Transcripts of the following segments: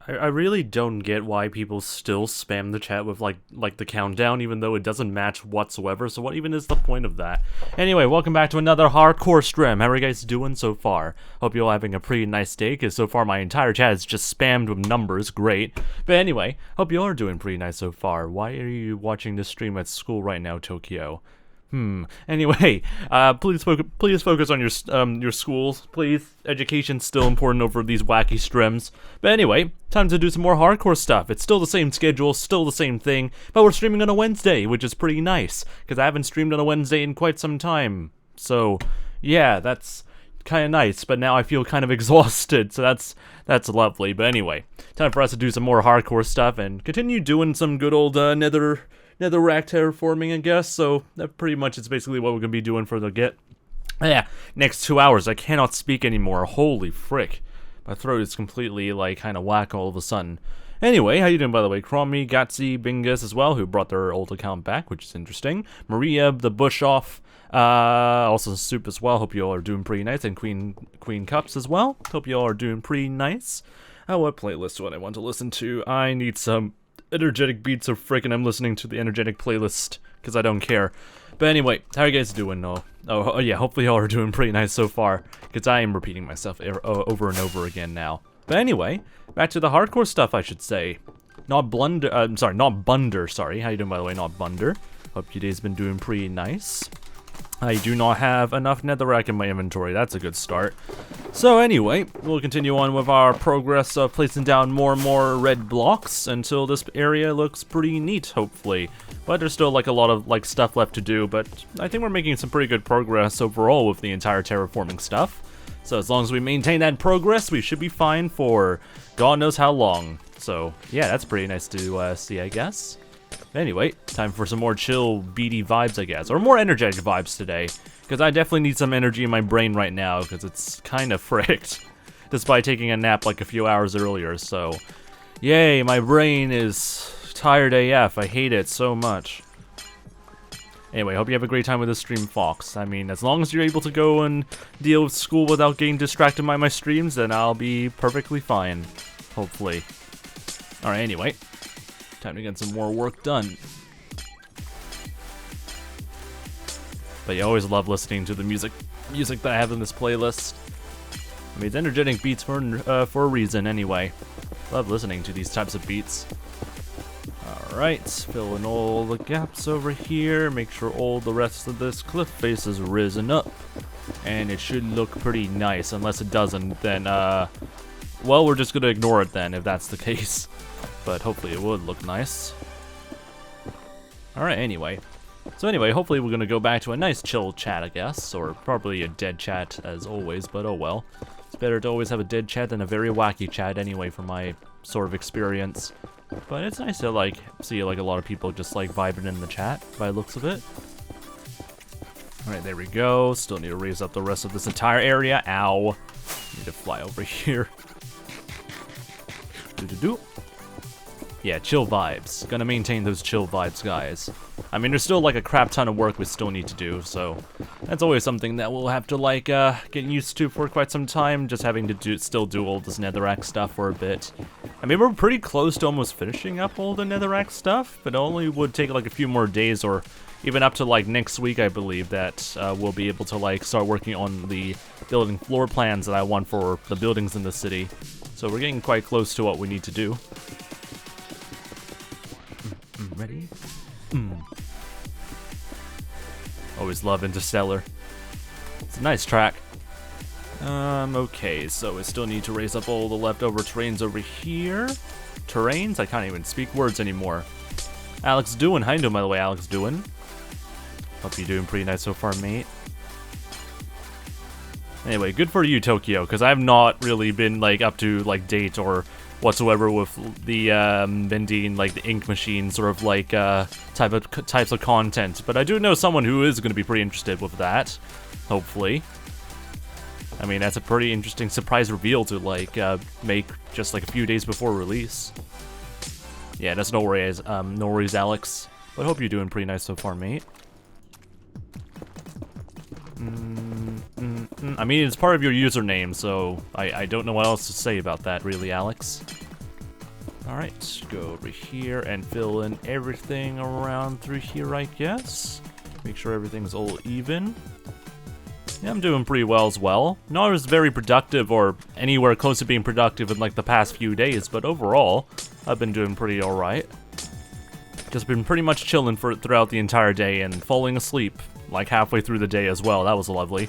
I really don't get why people still spam the chat with like the countdown, even though it doesn't match whatsoever. So what even is the point of that? Anyway, welcome back to another hardcore stream. How are you guys doing so far? Hope you're all having a pretty nice day, because so far my entire chat is just spammed with numbers. Great. But anyway, hope you all are doing pretty nice so far. Why are you watching this stream at school right now, Tokyo? Anyway, please focus on your schools, please. Education's still important over these wacky streams. But anyway, time to do some more hardcore stuff. It's still the same schedule, still the same thing, but we're streaming on a Wednesday, which is pretty nice, because I haven't streamed on a Wednesday in quite some time. So, yeah, that's kind of nice, but now I feel kind of exhausted, so that's lovely. But anyway, time for us to do some more hardcore stuff and continue doing some good old netherrack terraforming, I guess. So that pretty much is basically what we're gonna be doing for the next 2 hours. I cannot speak anymore. Holy frick, my throat is completely like kind of whack all of a sudden. Anyway, how you doing, by the way? 𝗦cie𝗰𝗶𝗹 as well, who brought their old account back, which is interesting. Maria the Bushoff, also Soup as well. Hope you all are doing pretty nice, and Queen Cups as well. Hope you all are doing pretty nice. What playlist do I want to listen to? I need some energetic beats, so frickin' I'm listening to the energetic playlist, because I don't care. But anyway, how are you guys doing? Oh yeah, hopefully y'all are doing pretty nice so far, because I am repeating myself over and over again now. But anyway, back to the hardcore stuff, I should say. Not Bunder, sorry. How you doing, by the way? Not Bunder. Hope your day's been doing pretty nice. I do not have enough netherrack in my inventory. That's a good start. So anyway, we'll continue on with our progress of placing down more and more red blocks until this area looks pretty neat, hopefully. But there's still like a lot of like stuff left to do, but I think we're making some pretty good progress overall with the entire terraforming stuff. So as long as we maintain that progress, we should be fine for God knows how long. So yeah, that's pretty nice to see, I guess. Anyway, time for some more chill, beady vibes, I guess. Or more energetic vibes today. Because I definitely need some energy in my brain right now, because it's kind of fricked. Despite taking a nap like a few hours earlier, so... Yay, my brain is tired AF. I hate it so much. Anyway, hope you have a great time with this stream, Fox. I mean, as long as you're able to go and deal with school without getting distracted by my streams, then I'll be perfectly fine. Hopefully. Alright, anyway. Time to get some more work done. But you always love listening to the music that I have in this playlist. I mean, it's energetic beats for a reason anyway. Love listening to these types of beats. Alright, fill in all the gaps over here. Make sure all the rest of this cliff face is risen up. And it should look pretty nice. Unless it doesn't, then, well, we're just gonna ignore it then, if that's the case. But hopefully it would look nice. Alright, anyway. So anyway, hopefully we're gonna go back to a nice chill chat, I guess. Or probably a dead chat, as always, but oh well. It's better to always have a dead chat than a very wacky chat anyway, from my sort of experience. But it's nice to, like, see, like, a lot of people just, like, vibing in the chat, by the looks of it. Alright, there we go. Still need to raise up the rest of this entire area. Ow. Need to fly over here. Do-do-do. Yeah, chill vibes. Gonna maintain those chill vibes, guys. I mean, there's still, like, a crap ton of work we still need to do, so... That's always something that we'll have to, like, get used to for quite some time, just having to still do all this netherrack stuff for a bit. I mean, we're pretty close to almost finishing up all the netherrack stuff, but it only would take, like, a few more days, or even up to, like, next week, I believe, that we'll be able to, like, start working on the building floor plans that I want for the buildings in the city. So we're getting quite close to what we need to do. Ready? Always love Interstellar. It's a nice track. Okay, so we still need to raise up all the leftover terrains over here. Terrains? I can't even speak words anymore. Alex Doing. How you doing, by the way, Alex Doing? Hope you're doing pretty nice so far, mate. Anyway, good for you, Tokyo, because I've not really been, like, up to, like, date or whatsoever with the vending, like, the ink machine sort of, like, types of content. But I do know someone who is going to be pretty interested with that, hopefully. I mean, that's a pretty interesting surprise reveal to, like, make just, like, a few days before release. Yeah, that's no worries, Alex. But I hope you're doing pretty nice so far, mate. I mean, it's part of your username, so I don't know what else to say about that, really, Alex. Alright, go over here and fill in everything around through here, I guess. Make sure everything's all even. Yeah, I'm doing pretty well as well. Not as very productive or anywhere close to being productive in like the past few days, but overall, I've been doing pretty alright. Just been pretty much chilling throughout the entire day and falling asleep like halfway through the day as well. That was lovely.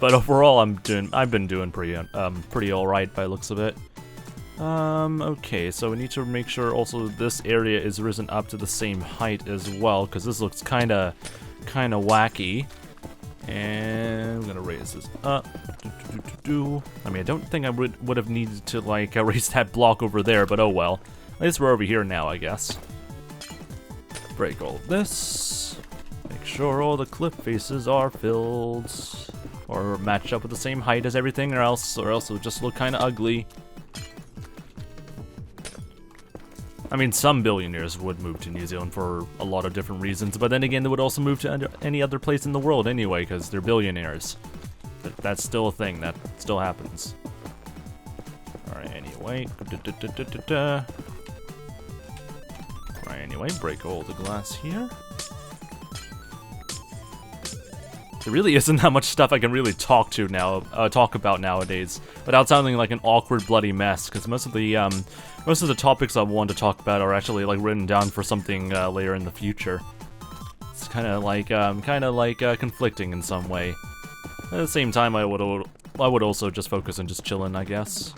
But overall, I've been doing pretty alright by the looks of it. Okay, so we need to make sure also this area is risen up to the same height as well, because this looks kinda wacky. And I'm gonna raise this up. I mean, I don't think I would have needed to like erase that block over there, but oh well. At least we're over here now, I guess. Break all this. Make sure all the cliff faces are filled or matched up with the same height as everything, or else it would just look kind of ugly. I mean, some billionaires would move to New Zealand for a lot of different reasons, but then again, they would also move to any other place in the world anyway, because they're billionaires. That's still a thing, that still happens. Alright, anyway. Alright, anyway, break all the glass here. There really isn't that much stuff I can really talk about nowadays, without sounding like an awkward bloody mess, because most of the topics I want to talk about are actually like written down for something later in the future. It's kind of like conflicting in some way. At the same time, I would also just focus on just chilling, I guess.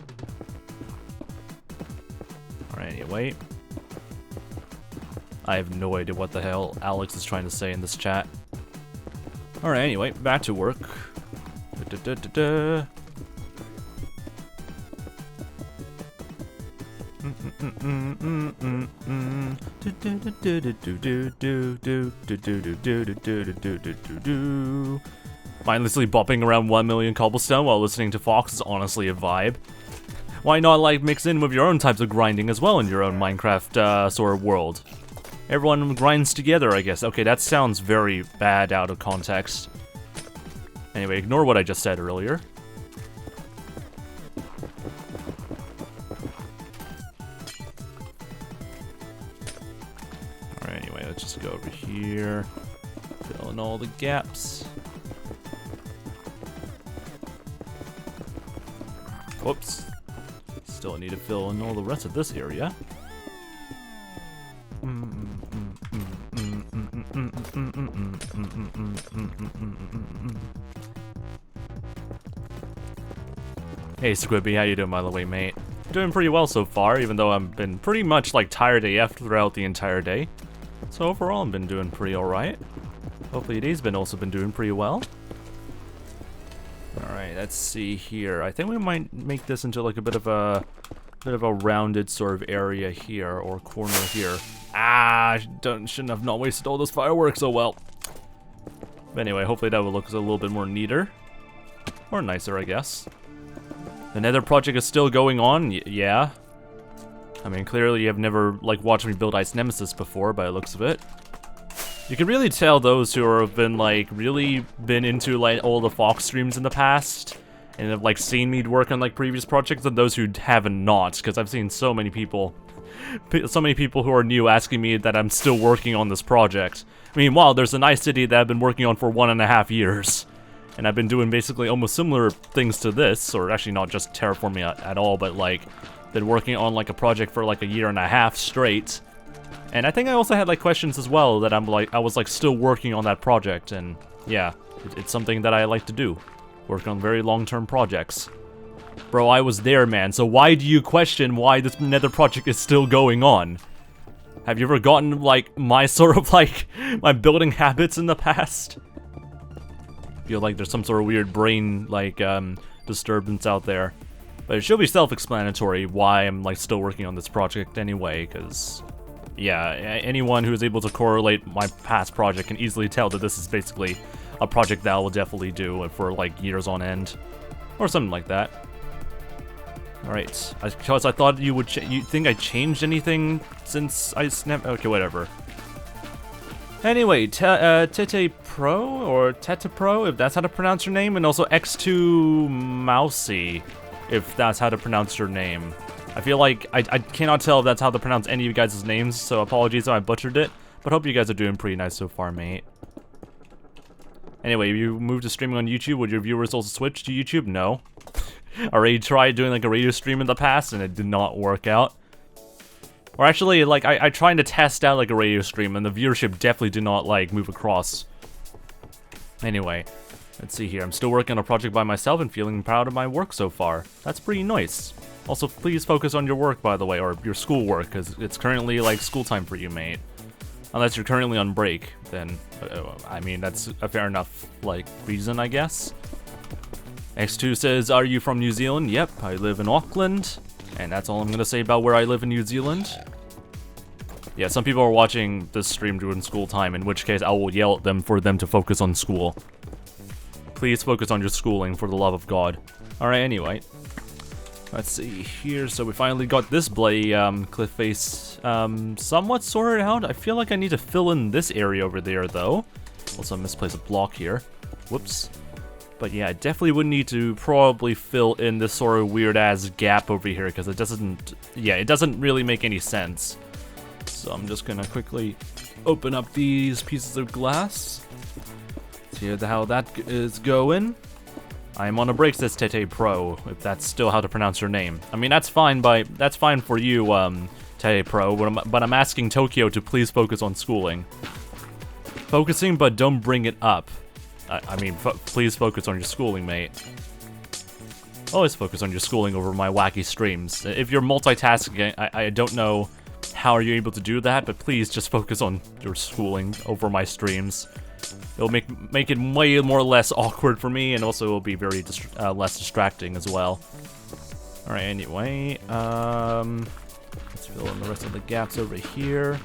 Alright, anyway. I have no idea what the hell Alex is trying to say in this chat. Alright, anyway, back to work. Mindlessly bopping around 1 million cobblestone while listening to Fox is honestly a vibe. Why not like mix in with your own types of grinding as well in your own Minecraft sort of world? Everyone grinds together, I guess. Okay, that sounds very bad out of context. Anyway, ignore what I just said earlier. Alright, anyway, let's just go over here. Fill in all the gaps. Whoops. Still need to fill in all the rest of this area. Hey Squibby, how you doing by the way, mate? Doing pretty well so far, even though I've been pretty much like tired AF throughout the entire day. So overall, I've been doing pretty alright. Hopefully today's also been doing pretty well. Alright, let's see here. I think we might make this into like a bit of a rounded sort of area here, or corner here. Ah, shouldn't have not wasted all those fireworks, oh well. But anyway, hopefully that will look a little bit more neater. Or nicer, I guess. The Nether project is still going on, yeah. I mean, clearly you have never, like, watched me build Ice Nemesis before, by the looks of it. You can really tell those who have been, like, really been into, like, all the Fox streams in the past, and have, like, seen me work on, like, previous projects, than those who haven't not, because I've seen so many people who are new asking me that I'm still working on this project. Meanwhile, there's a nice city that I've been working on for 1.5 years. And I've been doing basically almost similar things to this, or actually not just terraforming at all, but like, been working on like a project for like 1.5 years straight. And I think I also had like questions as well that I was like still working on that project, and yeah, it's something that I like to do. Work on very long-term projects. Bro, I was there, man, so why do you question why this Nether project is still going on? Have you ever gotten like my sort of like, my building habits in the past? Feel like there's some sort of weird brain like disturbance out there, but it should be self-explanatory why I'm like still working on this project anyway, because yeah, anyone who is able to correlate my past project can easily tell that this is basically a project that I will definitely do for like years on end or something like that. Alright, because I thought you think I changed anything since I snapped. Okay, whatever. Anyway, 𝗦cie𝗰𝗶𝗹 or 𝗦cie𝗰𝗶𝗹, if that's how to pronounce your name, and also 𝗦ście𝗰𝗶𝗹, if that's how to pronounce your name. I feel like I cannot tell if that's how to pronounce any of you guys' names, so apologies if I butchered it. But hope you guys are doing pretty nice so far, mate. Anyway, you moved to streaming on YouTube. Would your viewers also switch to YouTube? No. Already tried doing like a radio stream in the past, and it did not work out. Or actually, like, I tried to test out like a radio stream, and the viewership definitely did not like move across. Anyway, let's see here. I'm still working on a project by myself and feeling proud of my work so far. That's pretty nice. Also, please focus on your work, by the way, or your school work, because it's currently like school time for you, mate. Unless you're currently on break, then, I mean, that's a fair enough, like, reason, I guess. X2 says, are you from New Zealand? Yep, I live in Auckland. And that's all I'm gonna say about where I live in New Zealand. Yeah, some people are watching this stream during school time, in which case I will yell at them for them to focus on school. Please focus on your schooling, for the love of God. Alright, anyway. Let's see here. So we finally got this bloody cliff face somewhat sorted out. I feel like I need to fill in this area over there, though. Also, I misplaced a block here. Whoops. But yeah, I definitely would need to probably fill in this sort of weird-ass gap over here, because it doesn't... Yeah, it doesn't really make any sense. So I'm just gonna quickly open up these pieces of glass. See how that is going. I'm on a break, says 𝗦cije𝗰𝗶, if that's still how to pronounce your name. I mean, that's fine for you, 𝗦cije𝗰𝗶, but I'm asking Tokyo to please focus on schooling. Focusing, but don't bring it up. I mean, please focus on your schooling, mate. Always focus on your schooling over my wacky streams. If you're multitasking, I don't know how are you able to do that, but please just focus on your schooling over my streams. It'll make it way more or less awkward for me, and also it'll be very less distracting as well. Alright, anyway, let's fill in the rest of the gaps over here.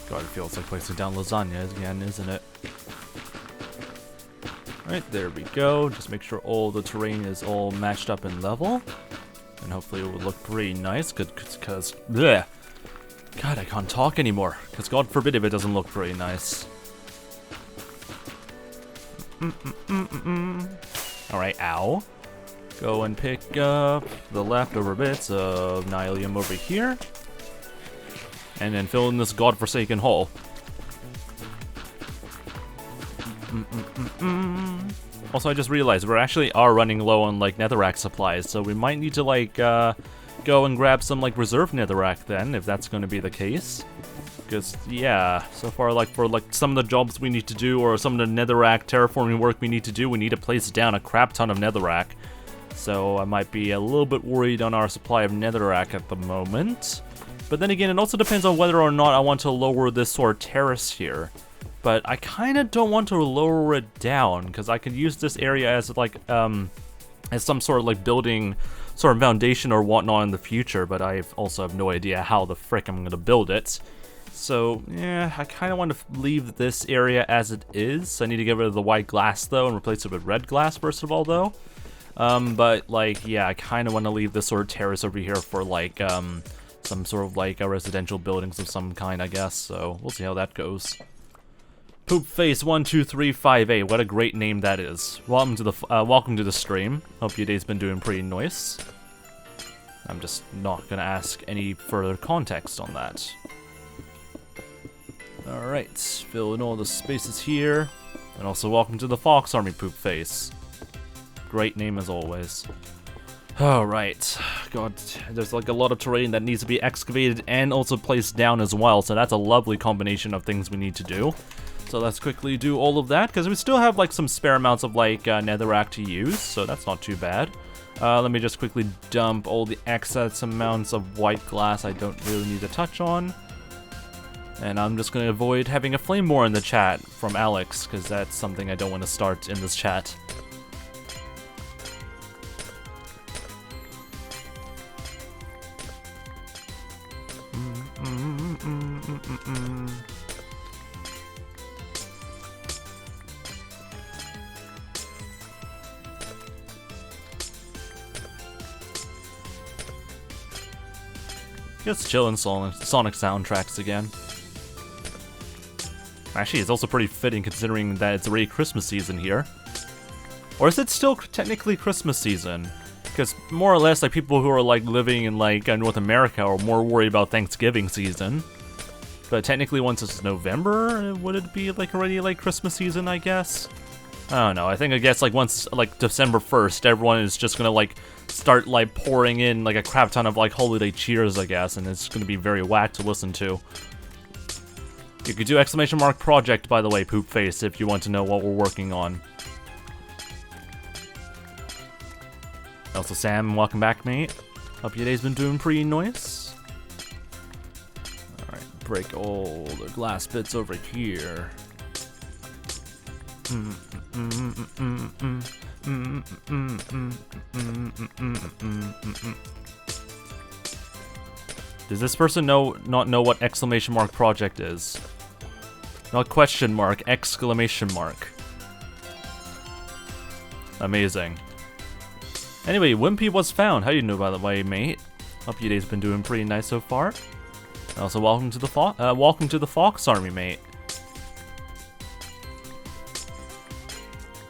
God, it feels like placing down lasagna again, isn't it? Alright, there we go. Just make sure all the terrain is all matched up and level. And hopefully it will look pretty nice, because... bleh. God, I can't talk anymore. Because God forbid if it doesn't look pretty nice. Alright, ow. Go and pick up the leftover bits of nylium over here. And then fill in this godforsaken hole. Also, I just realized we actually are running low on like netherrack supplies, so we might need to like go and grab some like reserve netherrack then, if that's going to be the case. Because yeah, so far like for like some of the jobs we need to do, or some of the netherrack terraforming work we need to do, we need to place down a crap ton of netherrack. So I might be a little bit worried on our supply of netherrack at the moment. But then again, it also depends on whether or not I want to lower this sort of terrace here. But I kind of don't want to lower it down, because I could use this area as like as some sort of like building sort of foundation or whatnot in the future. But I also have no idea how the frick I'm going to build it. So yeah, I kind of want to leave this area as it is. I need to get rid of the white glass though and replace it with red glass first of all though. But like yeah, I kind of want to leave this sort of terrace over here for like some sort of like a residential buildings of some kind, I guess. So we'll see how that goes. 𝗦cije𝗰𝗶, what a great name that is. Welcome to the stream. Hope your day's been doing pretty nice. I'm just not gonna ask any further context on that. Alright, fill in all the spaces here. And also welcome to the Fox Army 𝗶𝗶. Great name as always. Alright, God, there's like a lot of terrain that needs to be excavated and also placed down as well, so that's a lovely combination of things we need to do. So let's quickly do all of that, because we still have like some spare amounts of like netherrack to use, so that's not too bad. Let me just quickly dump all the excess amounts of white glass I don't really need to touch on. And I'm just going to avoid having a flame war in the chat from Alex, because that's something I don't want to start in this chat. Just chillin' Sonic soundtracks again. Actually, it's also pretty fitting considering that it's already Christmas season here. Or is it still technically Christmas season? Because more or less, like, people who are, like, living in, like, North America are more worried about Thanksgiving season. But technically, once it's November, would it be, like, already, like, Christmas season, I guess? I don't know. I guess, like, once, like, December 1st, everyone is just gonna, like, start, like, pouring in, like, a crap ton of, like, holiday cheers, I guess, and it's gonna be very whack to listen to. You could do exclamation mark project, by the way, poop face, if you want to know what we're working on. Also, Sam, welcome back, mate. Hope your day's been doing pretty nice. Alright, break all the glass bits over here. Does this person not know what exclamation mark project is? Not question mark, exclamation mark. Amazing. Anyway, 𝗦cie was found. How do you know, by the way, mate? Hope your day's been doing pretty nice so far. Also, welcome to the Fox Army, mate.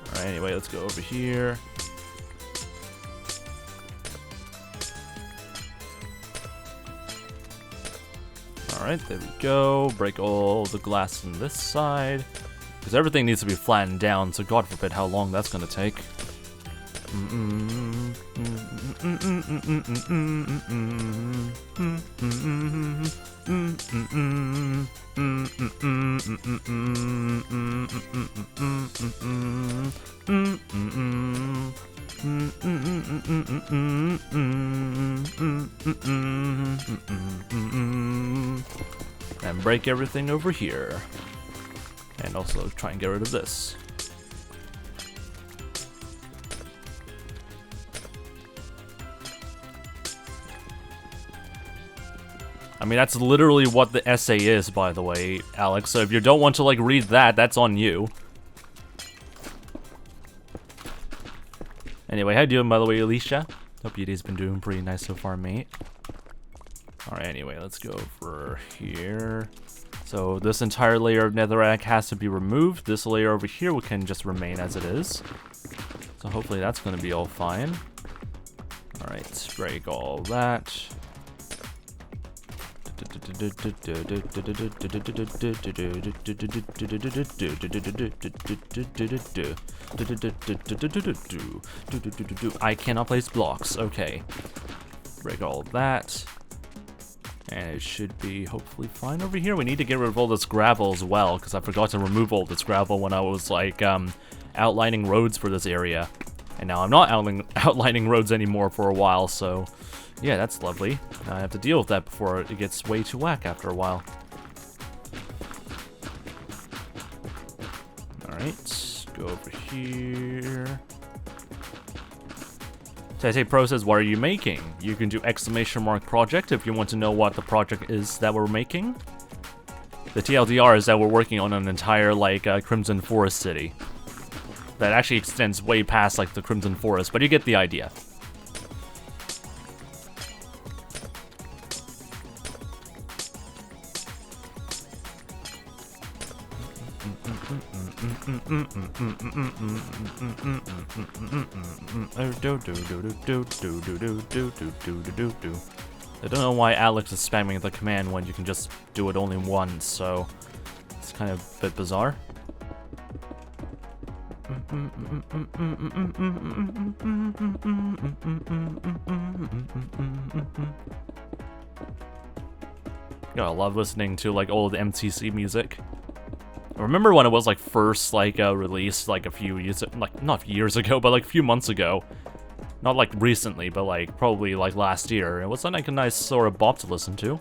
Alright, anyway, let's go over here. Alright, there we go. Break all the glass on this side. Because everything needs to be flattened down, so God forbid how long that's gonna take. And break everything over here. And also try and get rid of this. I mean, that's literally what the essay is, by the way, Alex. So if you don't want to, like, read that, that's on you. Anyway, how you doing, by the way, 𝗦cie? Hope your day's been doing pretty nice so far, mate. Alright, anyway, let's go over here. So this entire layer of netherrack has to be removed. This layer over here can just remain as it is. So hopefully that's going to be all fine. Alright, break all that. I cannot place blocks. Okay. Break all of that. And it should be hopefully fine over here. We need to get rid of all this gravel as well, because I forgot to remove all this gravel when I was like outlining roads for this area. And now I'm not outlining roads anymore for a while, so yeah, that's lovely. I have to deal with that before it gets way too whack after a while. Alright, go over here. Tete Pro says, what are you making? You can do exclamation mark project if you want to know what the project is that we're making. The TLDR is that we're working on an entire, like, Crimson Forest city. That actually extends way past, like, the Crimson Forest, but you get the idea. I don't know why Alex is spamming the command when you can just do it only once, so it's kind of a bit bizarre. Gotta love listening to like old MCC music. I remember when it was like first like released like a few years, like not years ago, but like a few months ago. Not like recently, but like probably like last year. It was like a nice sort of bop to listen to.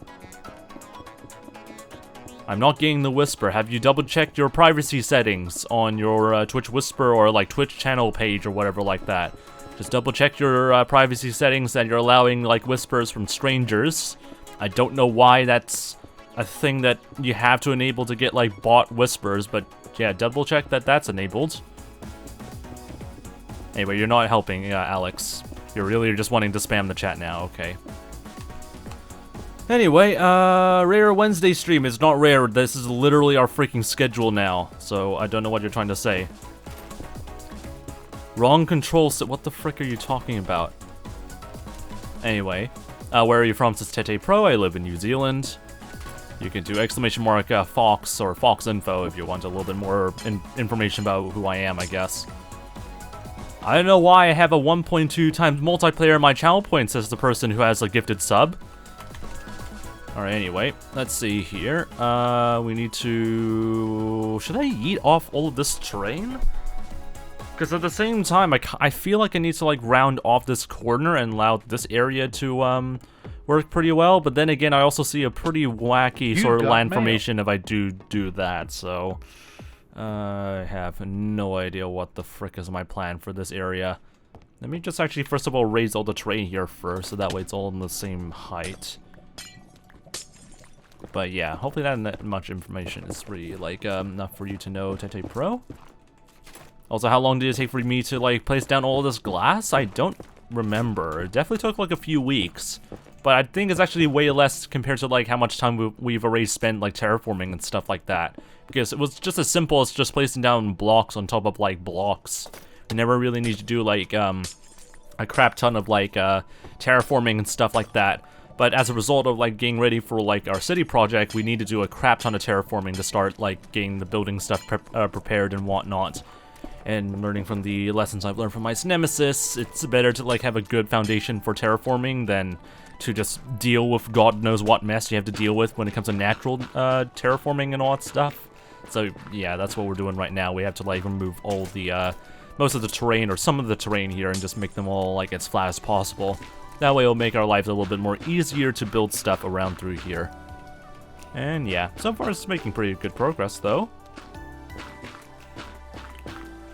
I'm not getting the whisper. Have you double checked your privacy settings on your Twitch whisper or like Twitch channel page or whatever like that? Just double check your privacy settings that you're allowing like whispers from strangers. I don't know why that's a thing that you have to enable to get like bot whispers, but yeah, double check that that's enabled. Anyway, you're not helping, Alex. You're really just wanting to spam the chat now, okay. Anyway, rare Wednesday stream is not rare. This is literally our freaking schedule now. So I don't know what you're trying to say. Wrong control set. What the frick are you talking about? Anyway, where are you from? Says 𝗦cije𝗶𝗹. I live in New Zealand. You can do !_ Fox or FoxInfo if you want a little bit more information about who I am, I guess. I don't know why I have a 1.2 times multiplayer in my channel point, says the person who has a gifted sub. Alright, anyway, let's see here. We need to... Should I eat off all of this terrain? Because at the same time, I feel like I need to like round off this corner and allow this area to work pretty well. But then again, I also see a pretty wacky sort of land formation if I do that. So I have no idea what the frick is my plan for this area. Let me just actually first of all raise all the terrain here first, so that way it's all in the same height. But yeah, hopefully that much information is really like enough for you to know 𝗦cije𝗶𝗹. Also, how long did it take for me to like place down all of this glass? I don't remember. It definitely took like a few weeks, but I think it's actually way less compared to like how much time we've already spent like terraforming and stuff like that. Because it was just as simple as just placing down blocks on top of like blocks. We never really need to do like a crap ton of like terraforming and stuff like that. But as a result of like getting ready for like our city project, we need to do a crap ton of terraforming to start like getting the building stuff prepared and whatnot. And learning from the lessons I've learned from my nemesis, it's better to like have a good foundation for terraforming than to just deal with God knows what mess you have to deal with when it comes to natural terraforming and all that stuff. So yeah, that's what we're doing right now. We have to like remove all the most of the terrain or some of the terrain here and just make them all like as flat as possible. That way it'll make our lives a little bit more easier to build stuff around through here. And yeah, so far it's making pretty good progress though.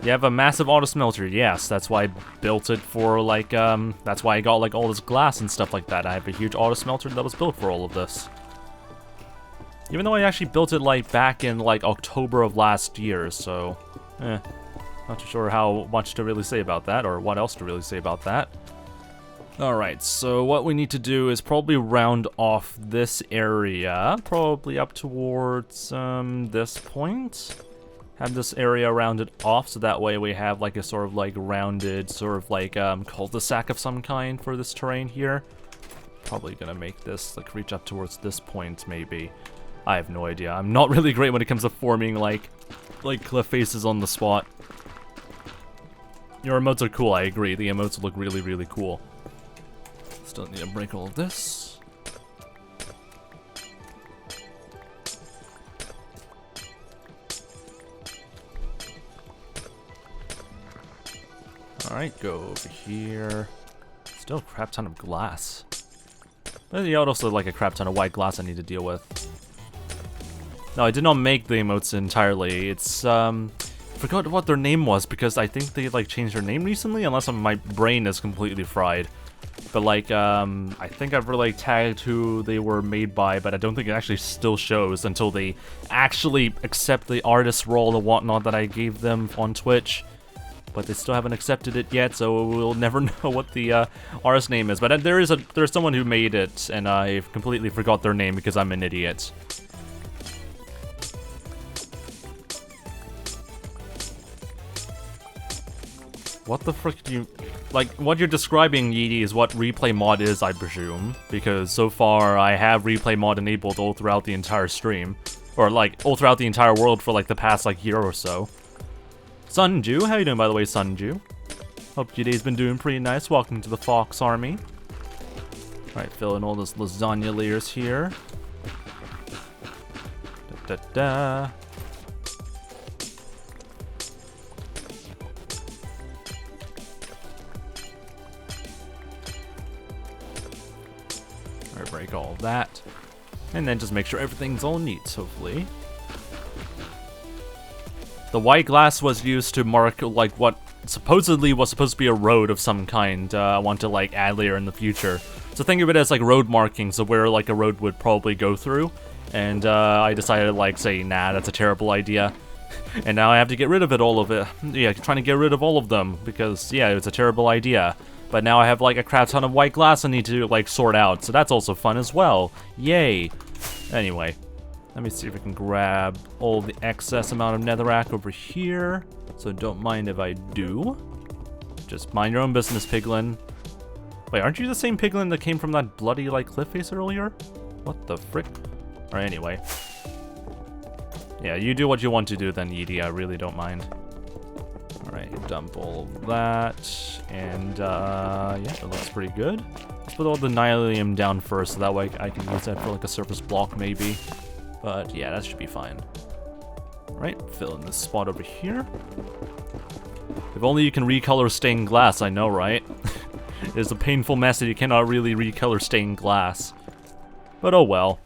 You have a massive auto smelter, yes, that's why I built it for like, that's why I got like all this glass and stuff like that. I have a huge auto smelter that was built for all of this. Even though I actually built it like back in like October of last year, so, not too sure how much to really say about that, or what else to really say about that. Alright, so what we need to do is probably round off this area, probably up towards, this point. Have this area rounded off, so that way we have like a sort of like rounded, sort of like cul-de-sac of some kind for this terrain here. Probably gonna make this like reach up towards this point, maybe. I have no idea. I'm not really great when it comes to forming like cliff faces on the spot. Your emotes are cool, I agree. The emotes look really, really cool. Still need to break all of this. Alright, go over here. Still a crap ton of glass. But yeah, also like a crap ton of white glass I need to deal with. No, I did not make the emotes entirely. It's, I forgot what their name was because I think they like changed their name recently, unless my brain is completely fried. But like, I think I've really tagged who they were made by, but I don't think it actually still shows until they actually accept the artist role and whatnot that I gave them on Twitch. But they still haven't accepted it yet, so we'll never know what the artist name is. But there's someone who made it, and I completely forgot their name because I'm an idiot. What the frick do you... Like, what you're describing, Yeedy, is what replay mod is, I presume. Because so far, I have replay mod enabled all throughout the entire stream. Or, like, all throughout the entire world for, like, the past, like, year or so. Sunju, how you doing, by the way, Sunju? Hope your day's been doing pretty nice. Welcome to the Fox Army. Alright, fill in all those lasagna layers here. Da-da-da. Alright, break all of that. And then just make sure everything's all neat, hopefully. The white glass was used to mark, like, what supposedly was supposed to be a road of some kind. I want to, like, add later in the future. So think of it as, like, road markings of where, like, a road would probably go through. And, I decided to, like, say, nah, that's a terrible idea. And now I have to get rid of it, all of it. Yeah, trying to get rid of all of them. Because, yeah, it's a terrible idea. But now I have like a crap ton of white glass I need to like sort out, so that's also fun as well. Yay. Anyway, let me see if I can grab all the excess amount of netherrack over here. So don't mind if I do. Just mind your own business, piglin. Wait, aren't you the same piglin that came from that bloody like cliff face earlier? What the frick? Alright, anyway. Yeah, you do what you want to do then, Edie. I really don't mind. Alright, dump all of that. And, yeah, it looks pretty good. Let's put all the nylium down first, so that way I can use that for, like, a surface block, maybe. But, yeah, that should be fine. Alright, fill in this spot over here. If only you can recolor stained glass, I know, right? It's a painful mess that you cannot really recolor stained glass. But oh well.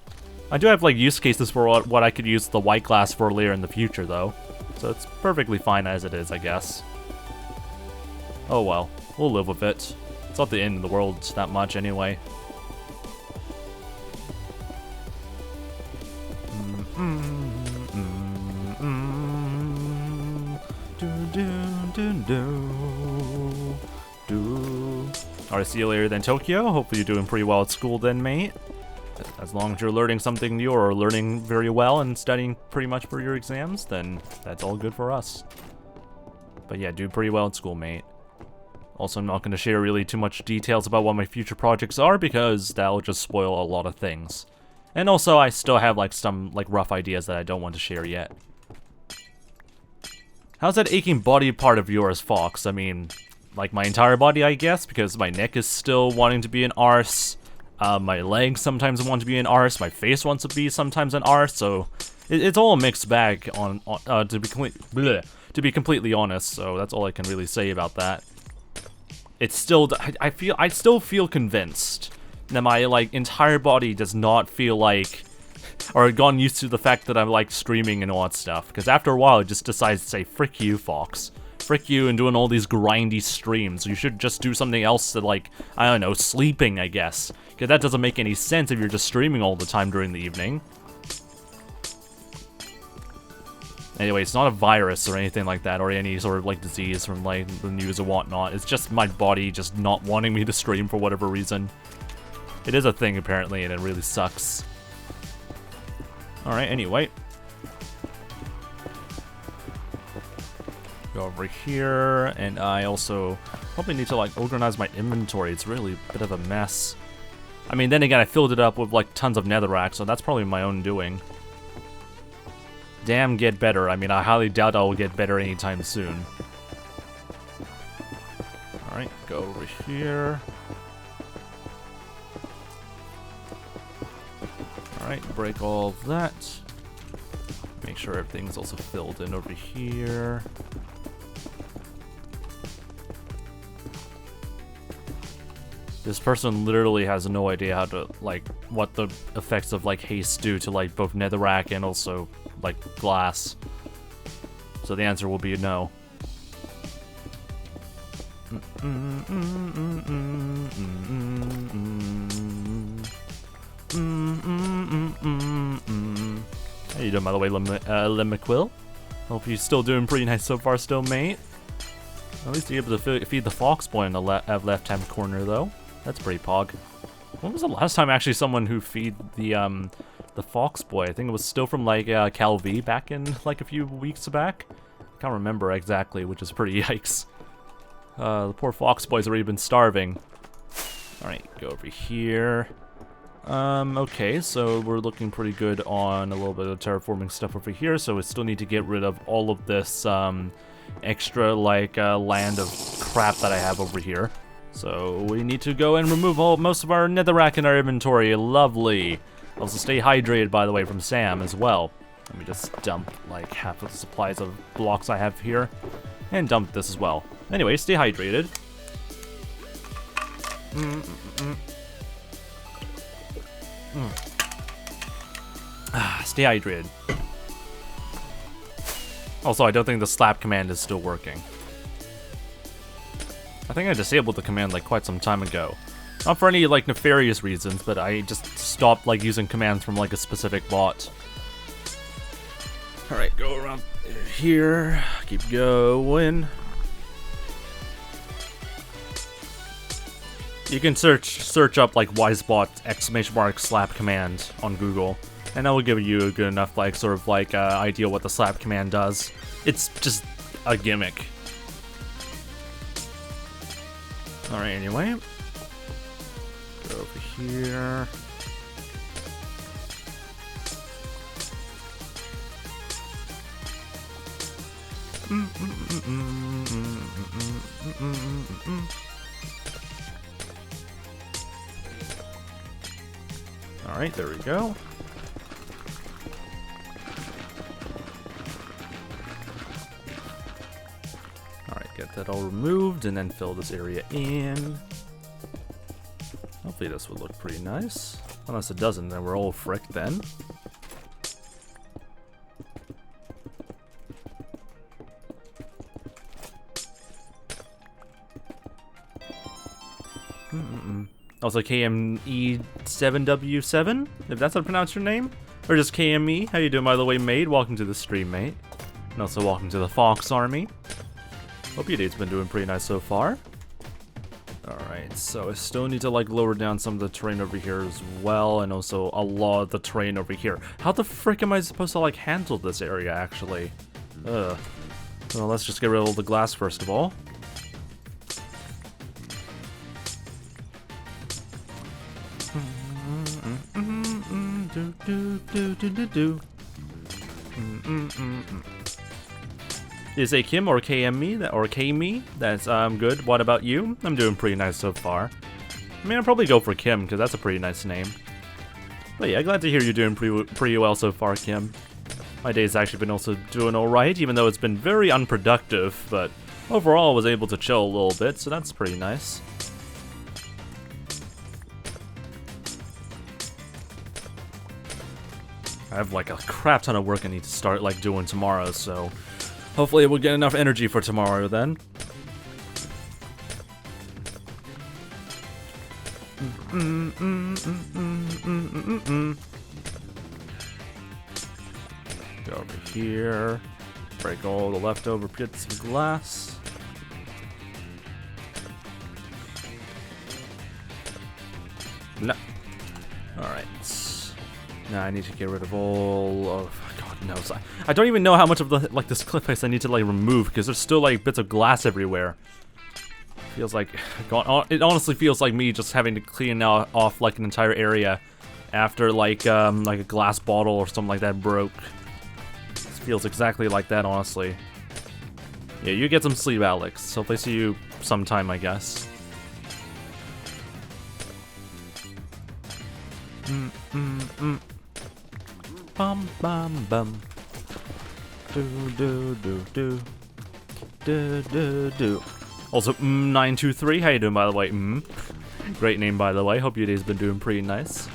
I do have, like, use cases for what I could use the white glass for later in the future, though. So it's perfectly fine as it is, I guess. Oh well, we'll live with it. It's not the end of the world that much anyway. Alright, see you later then, Tokyo. Hopefully you're doing pretty well at school then, mate. As long as you're learning something new or learning very well and studying pretty much for your exams, then that's all good for us. But yeah, do pretty well at school, mate. Also, I'm not going to share really too much details about what my future projects are because that'll just spoil a lot of things. And also, I still have like some like rough ideas that I don't want to share yet. How's that aching body part of yours, Fox? I mean, like my entire body, I guess, because my neck is still wanting to be an arse. My legs sometimes want to be an arse. My face wants to be sometimes an arse. So it's all a mixed bag. To be completely honest. So that's all I can really say about that. It's still I still feel convinced that my like entire body does not feel like, or gotten used to the fact that I'm like streaming and all that stuff. Because after a while, it just decides to say, "Frick you, Fox. Frick you and doing all these grindy streams. You should just do something else that, like, I don't know, sleeping, I guess. Because that doesn't make any sense if you're just streaming all the time during the evening." Anyway, it's not a virus or anything like that, or any sort of, like, disease from, like, the news or whatnot. It's just my body just not wanting me to stream for whatever reason. It is a thing, apparently, and it really sucks. Alright, anyway. Go over here, and I also probably need to like organize my inventory. It's really a bit of a mess. I mean, then again, I filled it up with like tons of netherrack, so that's probably my own doing. Damn, get better. I mean, I highly doubt I will get better anytime soon. Alright, go over here. Alright, break all of that. Make sure everything's also filled in over here. This person literally has no idea how to, like, what the effects of, like, haste do to, like, both netherrack and also, like, glass. So the answer will be no. How you doing, by the way, 𝗦cije𝗰𝗶𝗹? Hope you're still doing pretty nice so far still, mate. At least you're able to feed the fox boy in the left-hand corner, though. That's pretty pog. When was the last time actually someone who feed the fox boy? I think it was still from like 𝗦cije𝗰𝗶𝗹 back in like a few weeks back. I can't remember exactly, which is pretty yikes. The poor fox boy's already been starving. Alright, go over here. Okay, so we're looking pretty good on a little bit of terraforming stuff over here, so we still need to get rid of all of this extra like land of crap that I have over here. So we need to go and remove most of our netherrack in our inventory. Lovely. Also stay hydrated, by the way, from Sam as well. Let me just dump like half of the supplies of blocks I have here, and dump this as well. Anyway, stay hydrated. Stay hydrated. Also, I don't think the slap command is still working. I think I disabled the command like quite some time ago. Not for any like nefarious reasons, but I just stopped like using commands from like a specific bot. Alright, go around here. Keep going. You can search up like 𝗦cie𝗰𝗶 slap command on Google, and that will give you a good enough like sort of like idea what the slap command does. It's just a gimmick. All right, anyway, go over here. Alright, there we go. Alright, get that all removed and then fill this area in. Hopefully this would look pretty nice. Unless it doesn't, then we're all fricked then. Also 𝗦cie𝗰𝗶𝗹, if that's how to pronounce your name. Or just KME. How you doing, by the way, mate? Welcome to the stream, mate. And also welcome to the Fox Army. Hope your day's been doing pretty nice so far. Alright, so I still need to like lower down some of the terrain over here as well, and also a lot of the terrain over here. How the frick am I supposed to like handle this area actually? Well, let's just get rid of all the glass first of all. Is a Kim or KME or KME? That's good. What about you? I'm doing pretty nice so far. I mean, I'll probably go for Kim because that's a pretty nice name. But yeah, glad to hear you're doing pretty well so far, Kim. My day's actually been also doing alright, even though it's been very unproductive, but overall I was able to chill a little bit, so that's pretty nice. I have like a crap ton of work I need to start like doing tomorrow, so hopefully we'll get enough energy for tomorrow then. Go over here, break all the leftover bits of glass. No. Alright. Now I need to get rid of all of... God knows. I don't even know how much of the like this cliff face I need to like remove because there's still like bits of glass everywhere. Feels like... God, it honestly feels like me just having to clean off like an entire area after like a glass bottle or something like that broke. This feels exactly like that, honestly. Yeah, you get some sleep, Alex. Hopefully see you sometime, I guess. Bum bum bum. Do do do do. Do do do. Also, 923. How you doing, by the way? Great name, by the way. Hope your day's been doing pretty nice.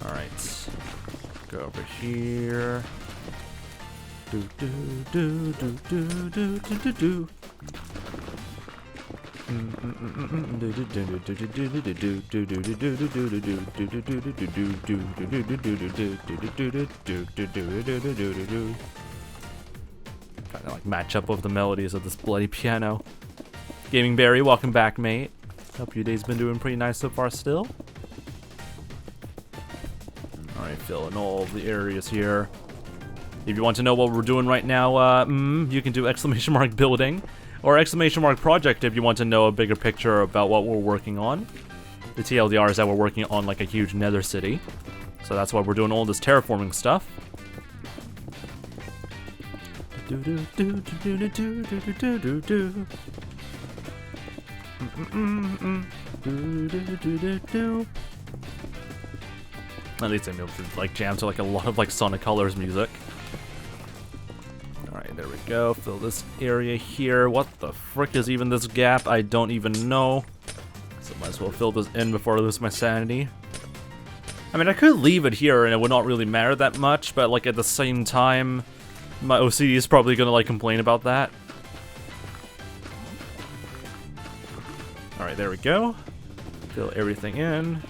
All right. Go over here. Do do do do do do do do do. Trying to like match up with the melodies of this bloody piano. Gaming Barry, welcome back, mate. Hope your day's been doing pretty nice so far still. Alright, fill in all the areas here. If you want to know what we're doing right now, you can do !building. Or !project if you want to know a bigger picture about what we're working on. The TLDR is that we're working on like a huge nether city. So that's why we're doing all this terraforming stuff. At least I'm able to like jam to like a lot of like Sonic Colors music. Alright, there we go. Fill this area here. What the frick is even this gap? I don't even know. So might as well fill this in before I lose my sanity. I mean, I could leave it here and it would not really matter that much, but like at the same time, my OCD is probably gonna like complain about that. Alright, there we go. Fill everything in.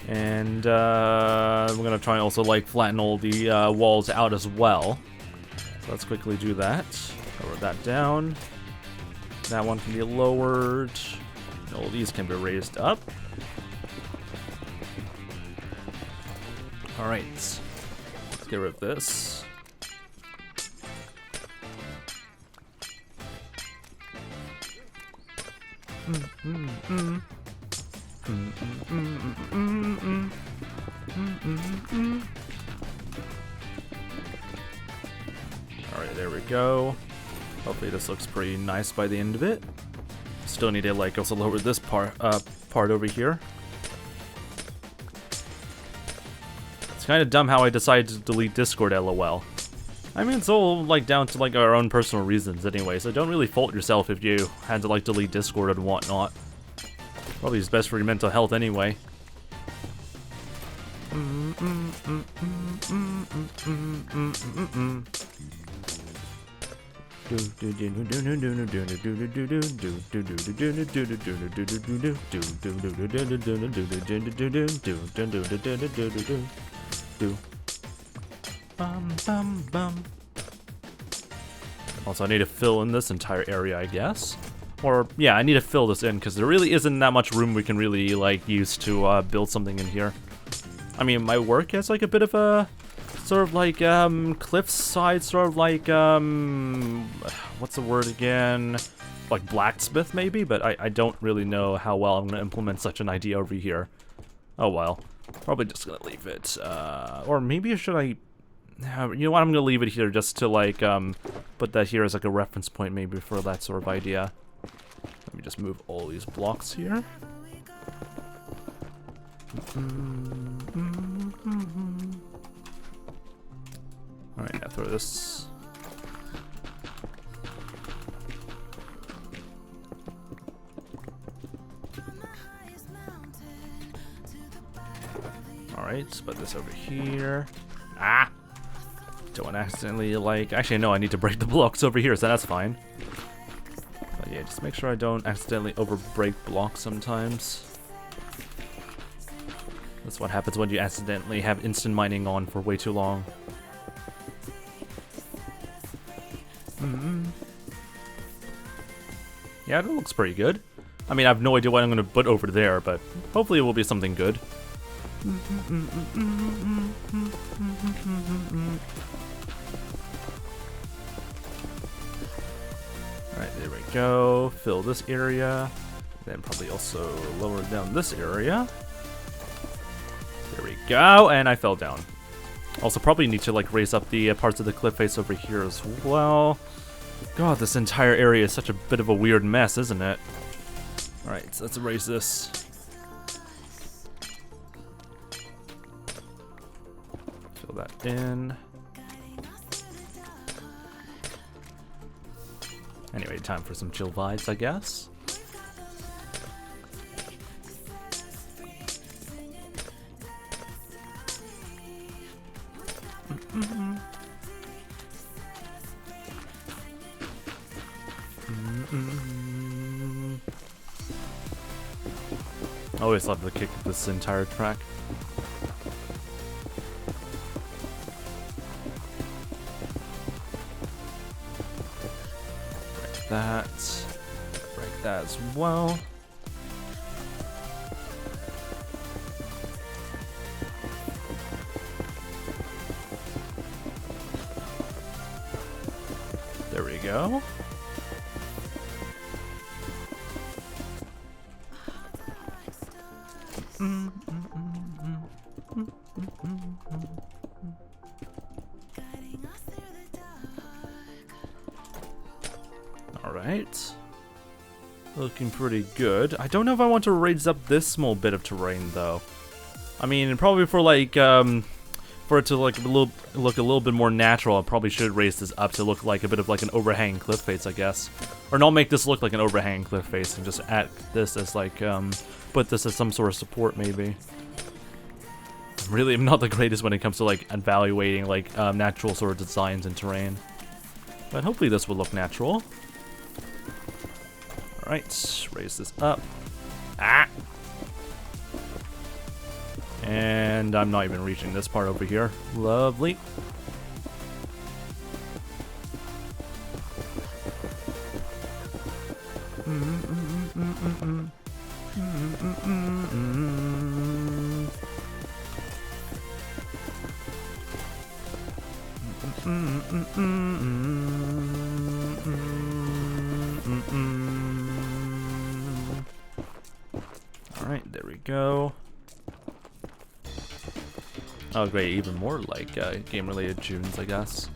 And we're gonna try and also like flatten all the walls out as well. So let's quickly do that. Lower that down. That one can be lowered. All these can be raised up. Alright. Let's get rid of this. Alright, there we go. Hopefully this looks pretty nice by the end of it. Still need to like also lower this part over here. It's kind of dumb how I decided to delete Discord, LOL. I mean, it's all like down to like our own personal reasons anyway, so don't really fault yourself if you had to like delete Discord and whatnot. Probably is best for your mental health anyway. Also, I need to fill in this entire area, I guess. Or, yeah, I need to fill this in, because there really isn't that much room we can really, like, use to build something in here. I mean, my work has, like, a bit of a sort of, like, cliffside, sort of, like, what's the word again? Like, blacksmith, maybe? But I don't really know how well I'm going to implement such an idea over here. Oh, well. Probably just going to leave it. Or maybe should I... You know what, I'm going to leave it here just to, like, put that here as, like, a reference point, maybe, for that sort of idea. Let me just move all these blocks here. Alright, now throw this. Alright, put this over here. Ah! Don't want to accidentally, like... Actually, no, I need to break the blocks over here, so that's fine. But yeah, just make sure I don't accidentally over-break blocks sometimes. That's what happens when you accidentally have instant mining on for way too long. Yeah, that looks pretty good. I mean, I have no idea what I'm going to put over there, but hopefully it will be something good. Alright, there we go. Fill this area. Then probably also lower down this area. There we go, and I fell down. Also probably need to like raise up the parts of the cliff face over here as well. God, this entire area is such a bit of a weird mess, isn't it? Alright, so let's erase this. Fill that in. Anyway, time for some chill vibes, I guess. I always love the kick of this entire track. Break that. Break that as well. There we go. Alright. Looking pretty good. I don't know if I want to raise up this small bit of terrain, though. I mean, probably for, like, for it to, like, look a little bit more natural, I probably should raise this up to look like a bit of, like, an overhanging cliff face, I guess. Or not make this look like an overhanging cliff face and just add this as, like, put this as some sort of support, maybe. Really, I'm not the greatest when it comes to, like, evaluating, like, natural sort of designs and terrain. But hopefully this will look natural. Alright, raise this up. Ah! And I'm not even reaching this part over here. Lovely. Alright, there we go. Oh great, even more like game-related tunes, I guess.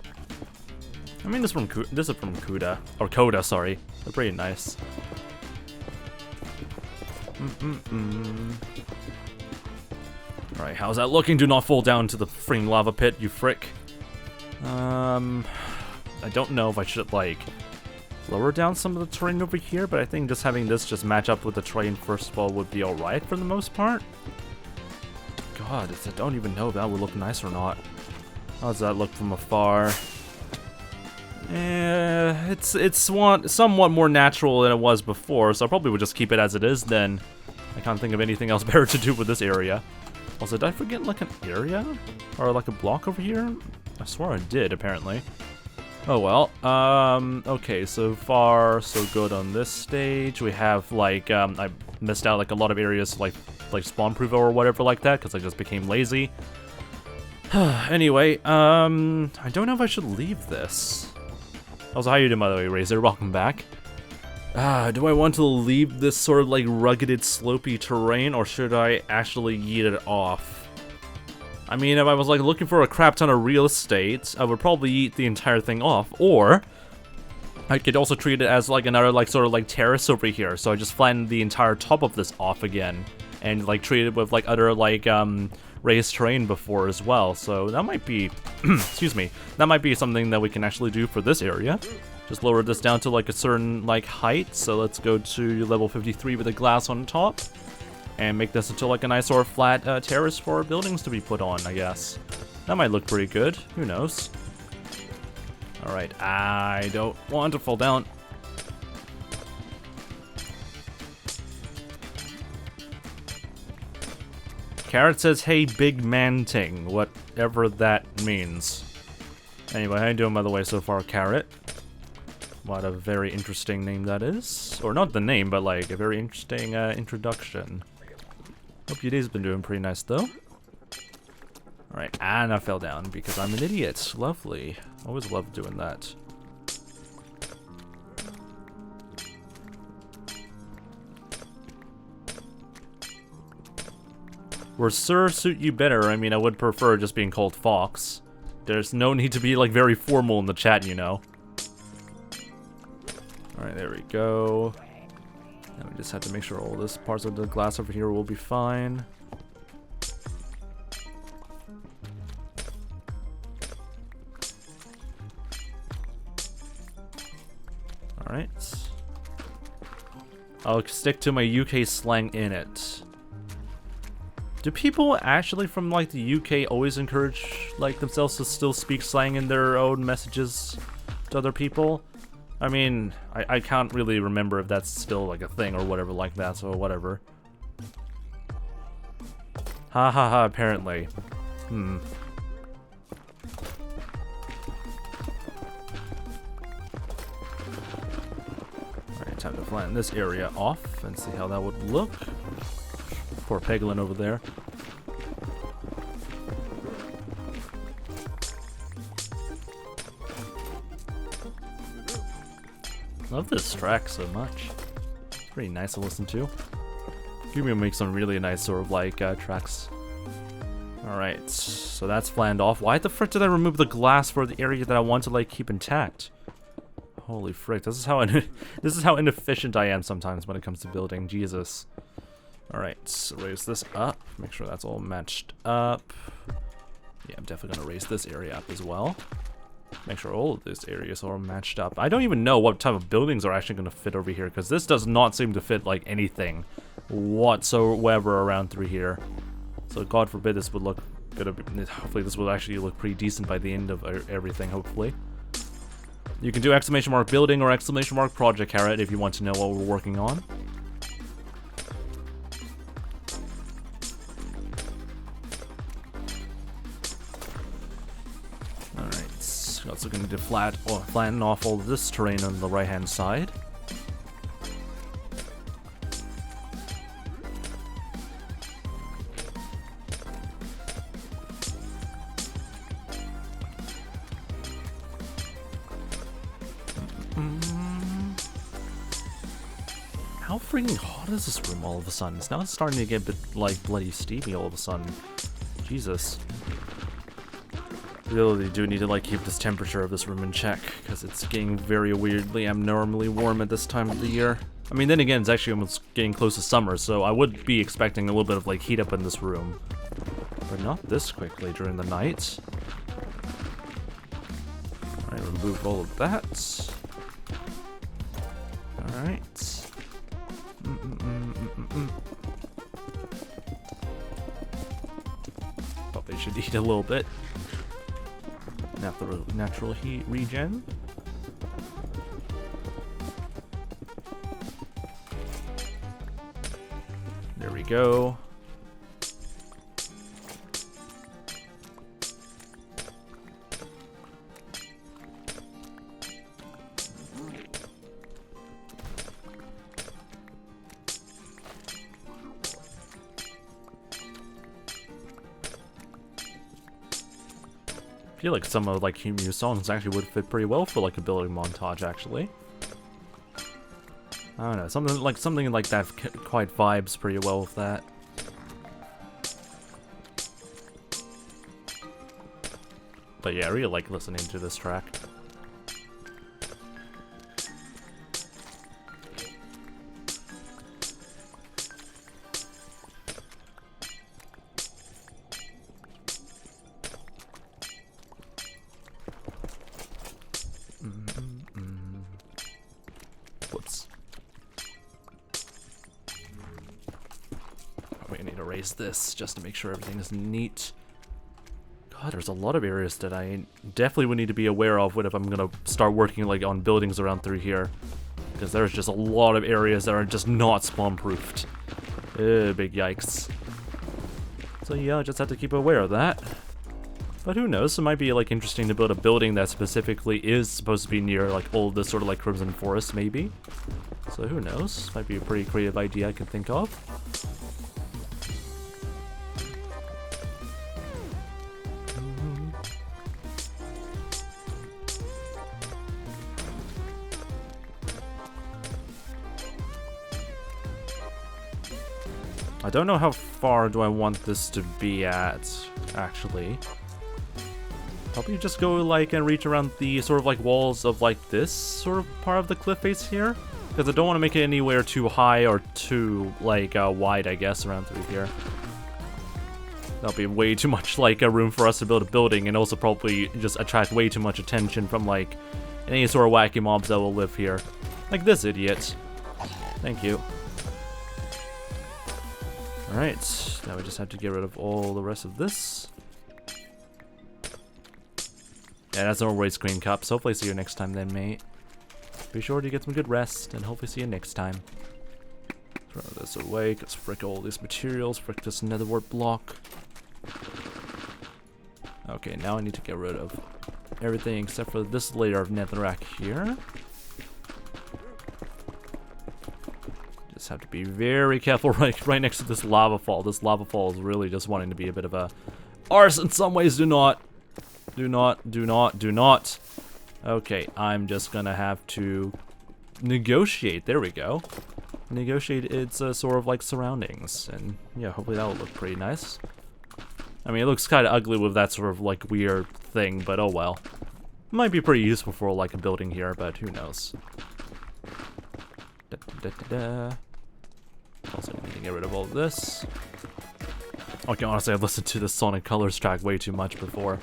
I mean, this is from Coda, or Coda, sorry. They're pretty nice. Alright, how's that looking? Do not fall down to the freaking lava pit, you frick. I don't know if I should, like, lower down some of the terrain over here, but I think just having this just match up with the terrain first of all would be alright for the most part. God, I don't even know if that would look nice or not. How does that look from afar? It's somewhat more natural than it was before, so I probably would just keep it as it is then. I can't think of anything else better to do with this area. Also, did I forget like an area? Or like a block over here? I swear I did, apparently. Oh well. Okay, so far so good on this stage. We have like I missed out like a lot of areas like spawn proof or whatever like that because I just became lazy. Anyway, I don't know if I should leave this. Also, how you doing, by the way, Razor? Welcome back. Do I want to leave this sort of like rugged, slopey terrain, or should I actually yeet it off? I mean, if I was like looking for a crap ton of real estate, I would probably eat the entire thing off, or I could also treat it as like another like sort of like terrace over here. So I just flatten the entire top of this off again, and like treat it with like other like raised terrain before as well. So that might be, excuse me, that might be something that we can actually do for this area. Just lower this down to like a certain like height. So let's go to level 53 with the glass on top. And make this into like a nice sort of flat terrace for buildings to be put on, I guess. That might look pretty good. Who knows? Alright, I don't want to fall down. Carrot says, hey, big man ting, whatever that means. Anyway, how you doing, by the way, so far, Carrot? What a very interesting name that is. Or not the name, but like a very interesting introduction. Hope your day's been doing pretty nice, though. Alright, and I fell down because I'm an idiot. Lovely. Always love doing that. Would Sir suit you better? I mean, I would prefer just being called Fox. There's no need to be, like, very formal in the chat, you know. Alright, there we go. Now we just have to make sure all this parts of the glass over here will be fine. Alright. I'll stick to my UK slang in it. Do people actually from like the UK always encourage like themselves to still speak slang in their own messages to other people? I mean, I can't really remember if that's still like a thing or whatever like that, so whatever. Ha ha ha, apparently. Alright, time to flatten this area off and see how that would look. Poor Peglin over there. Love this track so much. It's pretty nice to listen to. You can make some really nice sort of like tracks. Alright, so that's flattened off. Why the frick did I remove the glass for the area that I want to like keep intact? Holy frick, this is how inefficient I am sometimes when it comes to building. Jesus. Alright, so raise this up. Make sure that's all matched up. Yeah, I'm definitely gonna raise this area up as well. Make sure all of this areas are matched up. I don't even know what type of buildings are actually going to fit over here, because this does not seem to fit like anything whatsoever around through here. So God forbid this would look good. Hopefully this will actually look pretty decent by the end of everything, hopefully. You can do exclamation mark building or exclamation mark project carrot if you want to know what we're working on. Also going to flatten off all of this terrain on the right hand side. How freaking hot is this room all of a sudden? It's now starting to get a bit, like, bloody steamy all of a sudden. Jesus. Really do need to, like, keep this temperature of this room in check, because it's getting very weirdly abnormally warm at this time of the year. I mean, then again, it's actually almost getting close to summer, so I would be expecting a little bit of, like, heat up in this room. But not this quickly during the night. Alright, remove all of that. Alright. Probably should eat a little bit. Natural heat regen. There we go. I feel like some of like Q-Muse songs actually would fit pretty well for like a building montage actually. I don't know, something like that quite vibes pretty well with that. But yeah, I really like listening to this track. Whoops. We need to erase this just to make sure everything is neat. God, there's a lot of areas that I definitely would need to be aware of if I'm gonna start working like on buildings around through here, because there's just a lot of areas that are just not spawn-proofed. Big yikes. So yeah, I just have to keep aware of that. But who knows, it might be like interesting to build a building that specifically is supposed to be near like all this sort of like Crimson Forest maybe. So who knows, might be a pretty creative idea I can think of. I don't know how far do I want this to be at, actually. Probably just go like and reach around the sort of like walls of like this sort of part of the cliff face here, because I don't want to make it anywhere too high or too like wide, I guess, around through here. That'll be way too much like a room for us to build a building, and also probably just attract way too much attention from like any sort of wacky mobs that will live here, like this idiot. Thank you. Alright, now we just have to get rid of all the rest of this. Yeah, that's our waste green cups. Hopefully see you next time then, mate. Be sure to get some good rest, and hopefully see you next time. Throw this away, because frick all these materials, frick this nether wart block. Okay, now I need to get rid of everything except for this layer of netherrack here. Just have to be very careful right next to this lava fall. This lava fall is really just wanting to be a bit of a arse in some ways. Do not. Do not, do not, do not. Okay, I'm just gonna have to negotiate. There we go. Negotiate its sort of like surroundings. And yeah, hopefully that will look pretty nice. I mean, it looks kind of ugly with that sort of like weird thing, but oh well. Might be pretty useful for like a building here, but who knows. Also need to get rid of all of this. Okay, honestly, I've listened to the Sonic Colors track way too much before.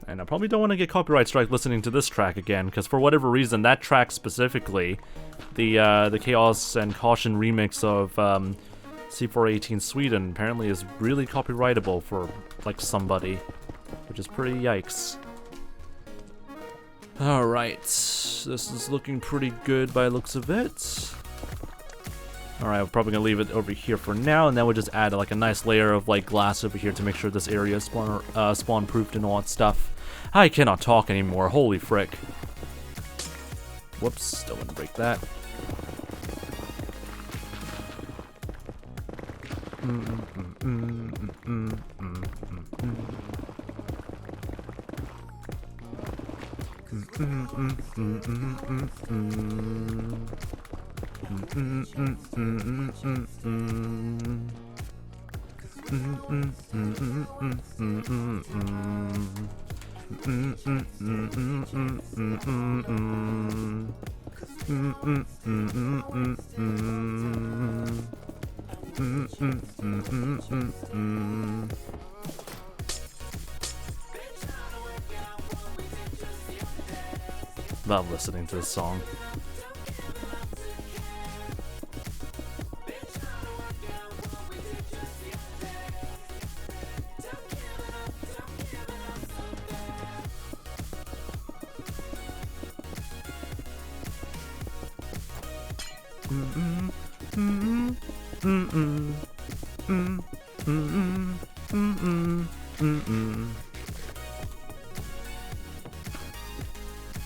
And I probably don't want to get copyright strike listening to this track again, because for whatever reason, that track specifically, the Chaos and Caution remix of 𝗦cie𝗰𝗶 Sweden apparently is really copyrightable for like somebody, which is pretty yikes. Alright, this is looking pretty good by the looks of it. Alright, we're probably gonna leave it over here for now, and then we'll just add like a nice layer of like glass over here to make sure this area is spawn proofed and all that stuff. I cannot talk anymore, holy frick. Whoops, don't want to break that. Love listening to this song.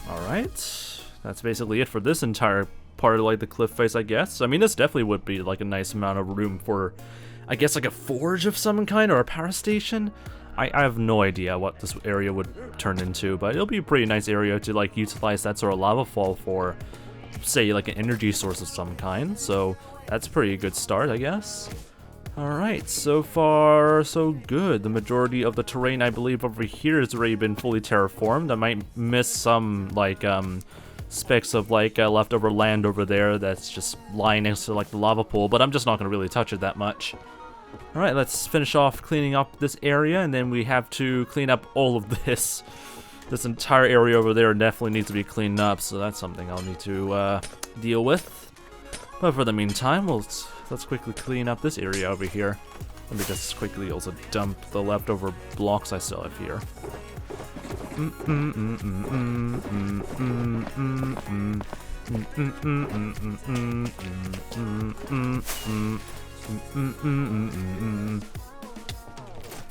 Alright, that's basically it for this entire part of like the cliff face, I guess. I mean, this definitely would be like a nice amount of room for, I guess, like a forge of some kind or a power station. I have no idea what this area would turn into, but it'll be a pretty nice area to like utilize that sort of lava fall for, say, like an energy source of some kind. So that's a pretty good start, I guess. Alright, so far so good. The majority of the terrain, I believe, over here has already been fully terraformed. I might miss some like specks of like leftover land over there that's just lying next to like the lava pool, but I'm just not going to really touch it that much. Alright, let's finish off cleaning up this area, and then we have to clean up all of this. This entire area over there definitely needs to be cleaned up, so that's something I'll need to deal with. But for the meantime, let's quickly clean up this area over here. Let me just quickly also dump the leftover blocks I still have here.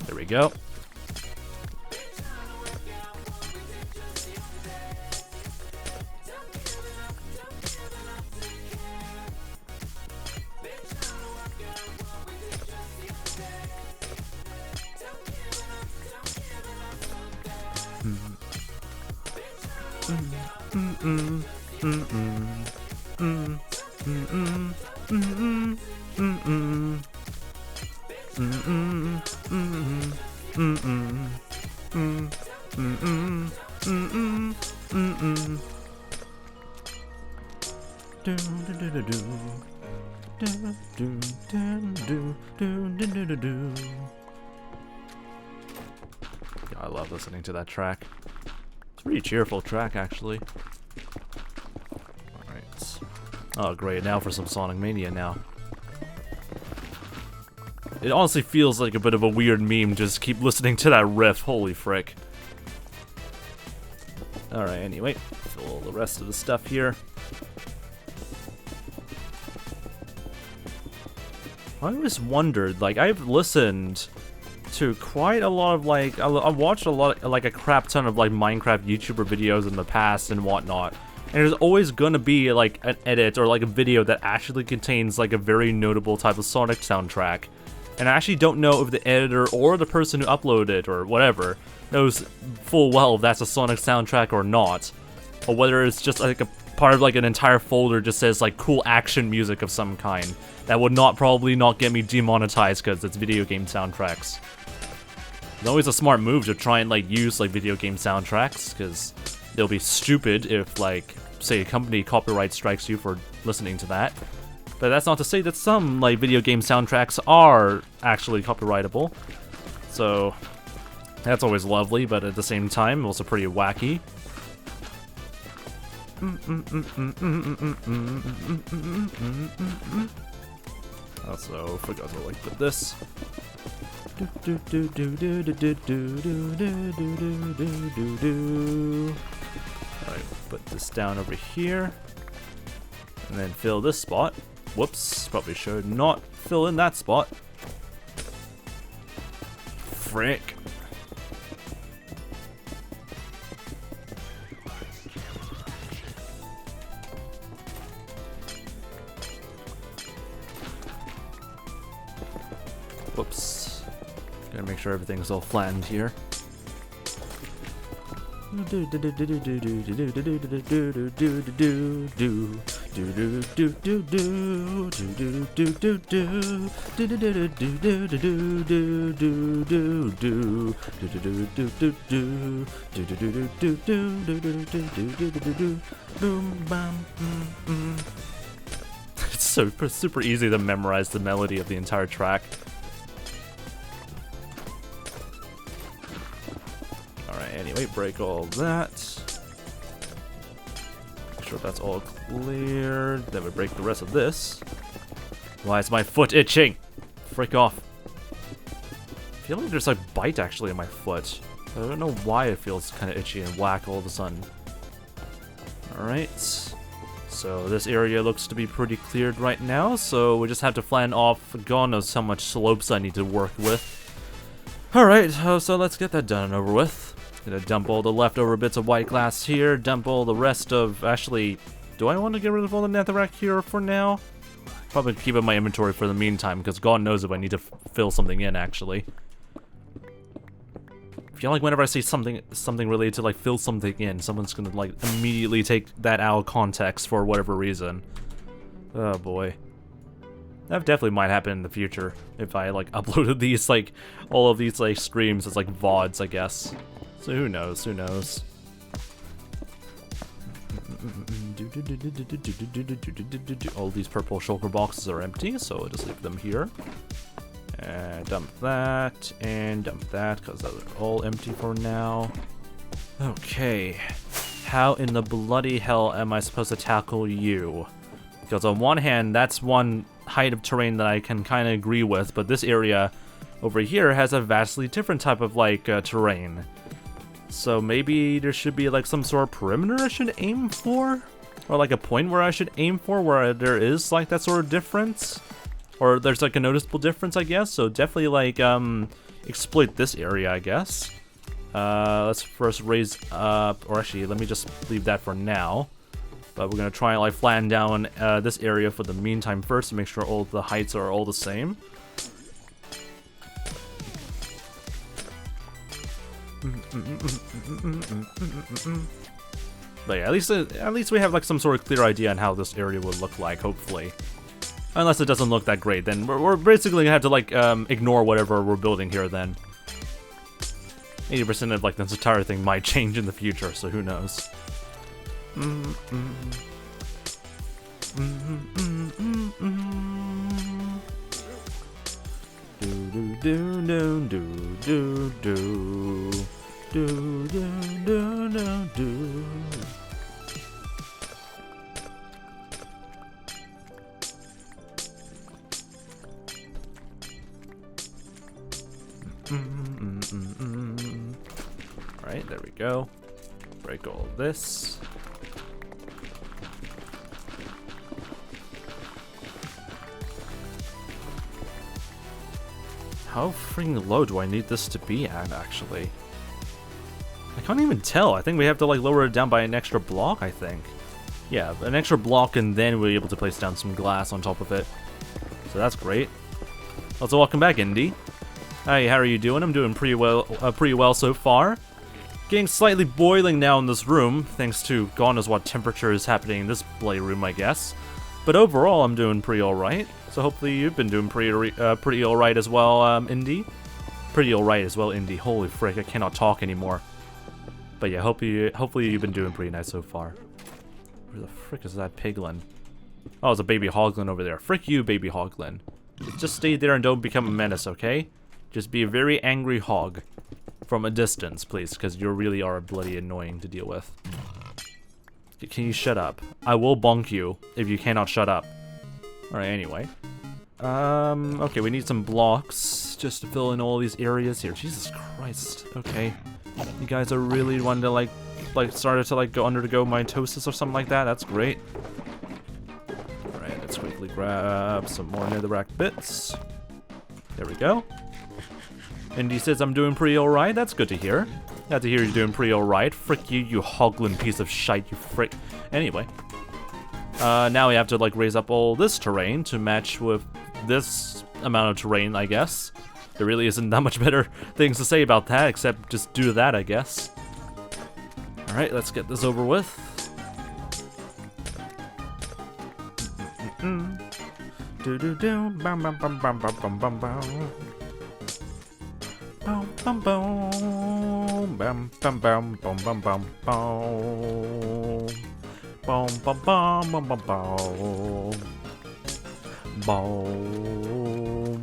There we go. I love listening to that track. It's a pretty cheerful track, actually. Alright. Oh, great. Now for some Sonic Mania now. It honestly feels like a bit of a weird meme, just keep listening to that riff. Holy frick. Alright, anyway. Fill all the rest of the stuff here. I always wondered, like, I've listened to quite a lot of, like, I've watched a lot, like, a crap ton of, like, Minecraft YouTuber videos in the past and whatnot. And there's always gonna be, like, an edit or, like, a video that actually contains, like, a very notable type of Sonic soundtrack. And I actually don't know if the editor or the person who uploaded it or whatever knows full well if that's a Sonic soundtrack or not. Or whether it's just, like, a part of, like, an entire folder just says, like, cool action music of some kind. That would probably not get me demonetized because it's video game soundtracks. It's always a smart move to try and, like, use, like, video game soundtracks, because they'll be stupid if, like, say a company copyright strikes you for listening to that. But that's not to say that some, like, video game soundtracks are actually copyrightable. So that's always lovely, but at the same time, also pretty wacky. Also, forgot to, like, put this. Alright, put this down over here. And then fill this spot. Whoops, probably should not fill in that spot. Frick. Whoops. Gotta make sure everything's all flattened here. It's super easy to memorize the melody of the entire track. Alright, anyway, break all that. Make sure that's all clear. Then we break the rest of this. Why is my foot itching? Frick off. I feel like there's like bite actually in my foot. I don't know why it feels kind of itchy and whack all of a sudden. Alright. So this area looks to be pretty cleared right now, so we just have to flatten off. God knows how much slopes I need to work with. Alright, so let's get that done and over with. Gonna dump all the leftover bits of white glass here, dump all the rest of... Actually, do I want to get rid of all the netherrack here for now? Probably keep it in my inventory for the meantime, because God knows if I need to fill something in, actually. I feel like whenever I say something related to like fill something in, someone's gonna like immediately take that out of context for whatever reason. Oh boy. That definitely might happen in the future if I like uploaded these like all of these like streams as like VODs, I guess. So who knows, who knows. All these purple shulker boxes are empty, so I'll just leave them here. Dump that, and dump that, because those are all empty for now. Okay, how in the bloody hell am I supposed to tackle you? Because on one hand, that's one height of terrain that I can kind of agree with, but this area over here has a vastly different type of, like, terrain. So maybe there should be, like, some sort of perimeter I should aim for? Or, like, a point where I should aim for where there is, like, that sort of difference? Or there's like a noticeable difference, I guess. So definitely like exploit this area, I guess. Let's first raise up, or actually let me just leave that for now. But we're gonna try and like flatten down this area for the meantime first to make sure all the heights are all the same. But yeah, at least we have like some sort of clear idea on how this area will look like, hopefully. Unless it doesn't look that great, then we're basically gonna have to like ignore whatever we're building here then. 80% of like this entire thing might change in the future, so who knows. Alright, there we go. Break all of this. How freaking low do I need this to be at, actually? I can't even tell. I think we have to like lower it down by an extra block, I think. Yeah, an extra block, and then we'll be able to place down some glass on top of it. So that's great. Also, welcome back, Indy. Hi, how are you doing? I'm doing pretty well so far. Getting slightly boiling now in this room, thanks to God knows what temperature is happening in this playroom, I guess. But overall, I'm doing pretty alright. So hopefully you've been doing pretty alright as well, Indy. Pretty alright as well, Indy. Holy frick, I cannot talk anymore. But yeah, hopefully you've been doing pretty nice so far. Where the frick is that piglin? Oh, it's a baby hoglin over there. Frick you, baby hoglin. Just stay there and don't become a menace, okay? Just be a very angry hog. From a distance, please, because you really are bloody annoying to deal with. Can you shut up? I will bonk you if you cannot shut up. Alright, anyway. Okay, we need some blocks just to fill in all these areas here. Jesus Christ. Okay. You guys are really wanting to, like started to, like, undergo mitosis or something like that? That's great. Alright, let's quickly grab some more netherrack bits. There we go. Indy says I'm doing pretty alright. That's good to hear. Glad to hear you're doing pretty alright. Frick you, you hoglin piece of shite, you frick. Anyway. Now we have to, like, raise up all this terrain to match with this amount of terrain, I guess. There really isn't that much better things to say about that, except just do that, I guess. Alright, let's get this over with. Do do do, bam bam bam bam bam bam bam bam. Bam bam bam, bam bam bam bam bam bam bam. Bam bam bam bam bam bam. Boom.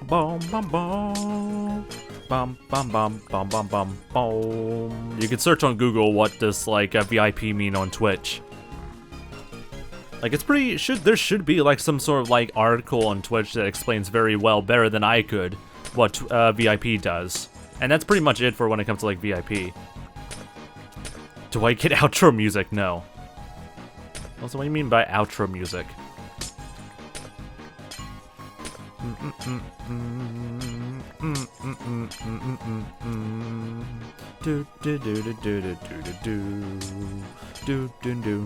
Bam bam bam. Bum bum bum bum bum bum boom. You can search on Google what does like a VIP mean on Twitch. Like it's pretty there should be like some sort of like article on Twitch that explains very well, better than I could, what VIP does. And that's pretty much it for when it comes to like VIP. Do I get outro music? No. Also, what do you mean by outro music? Do do do do do do do do do do do do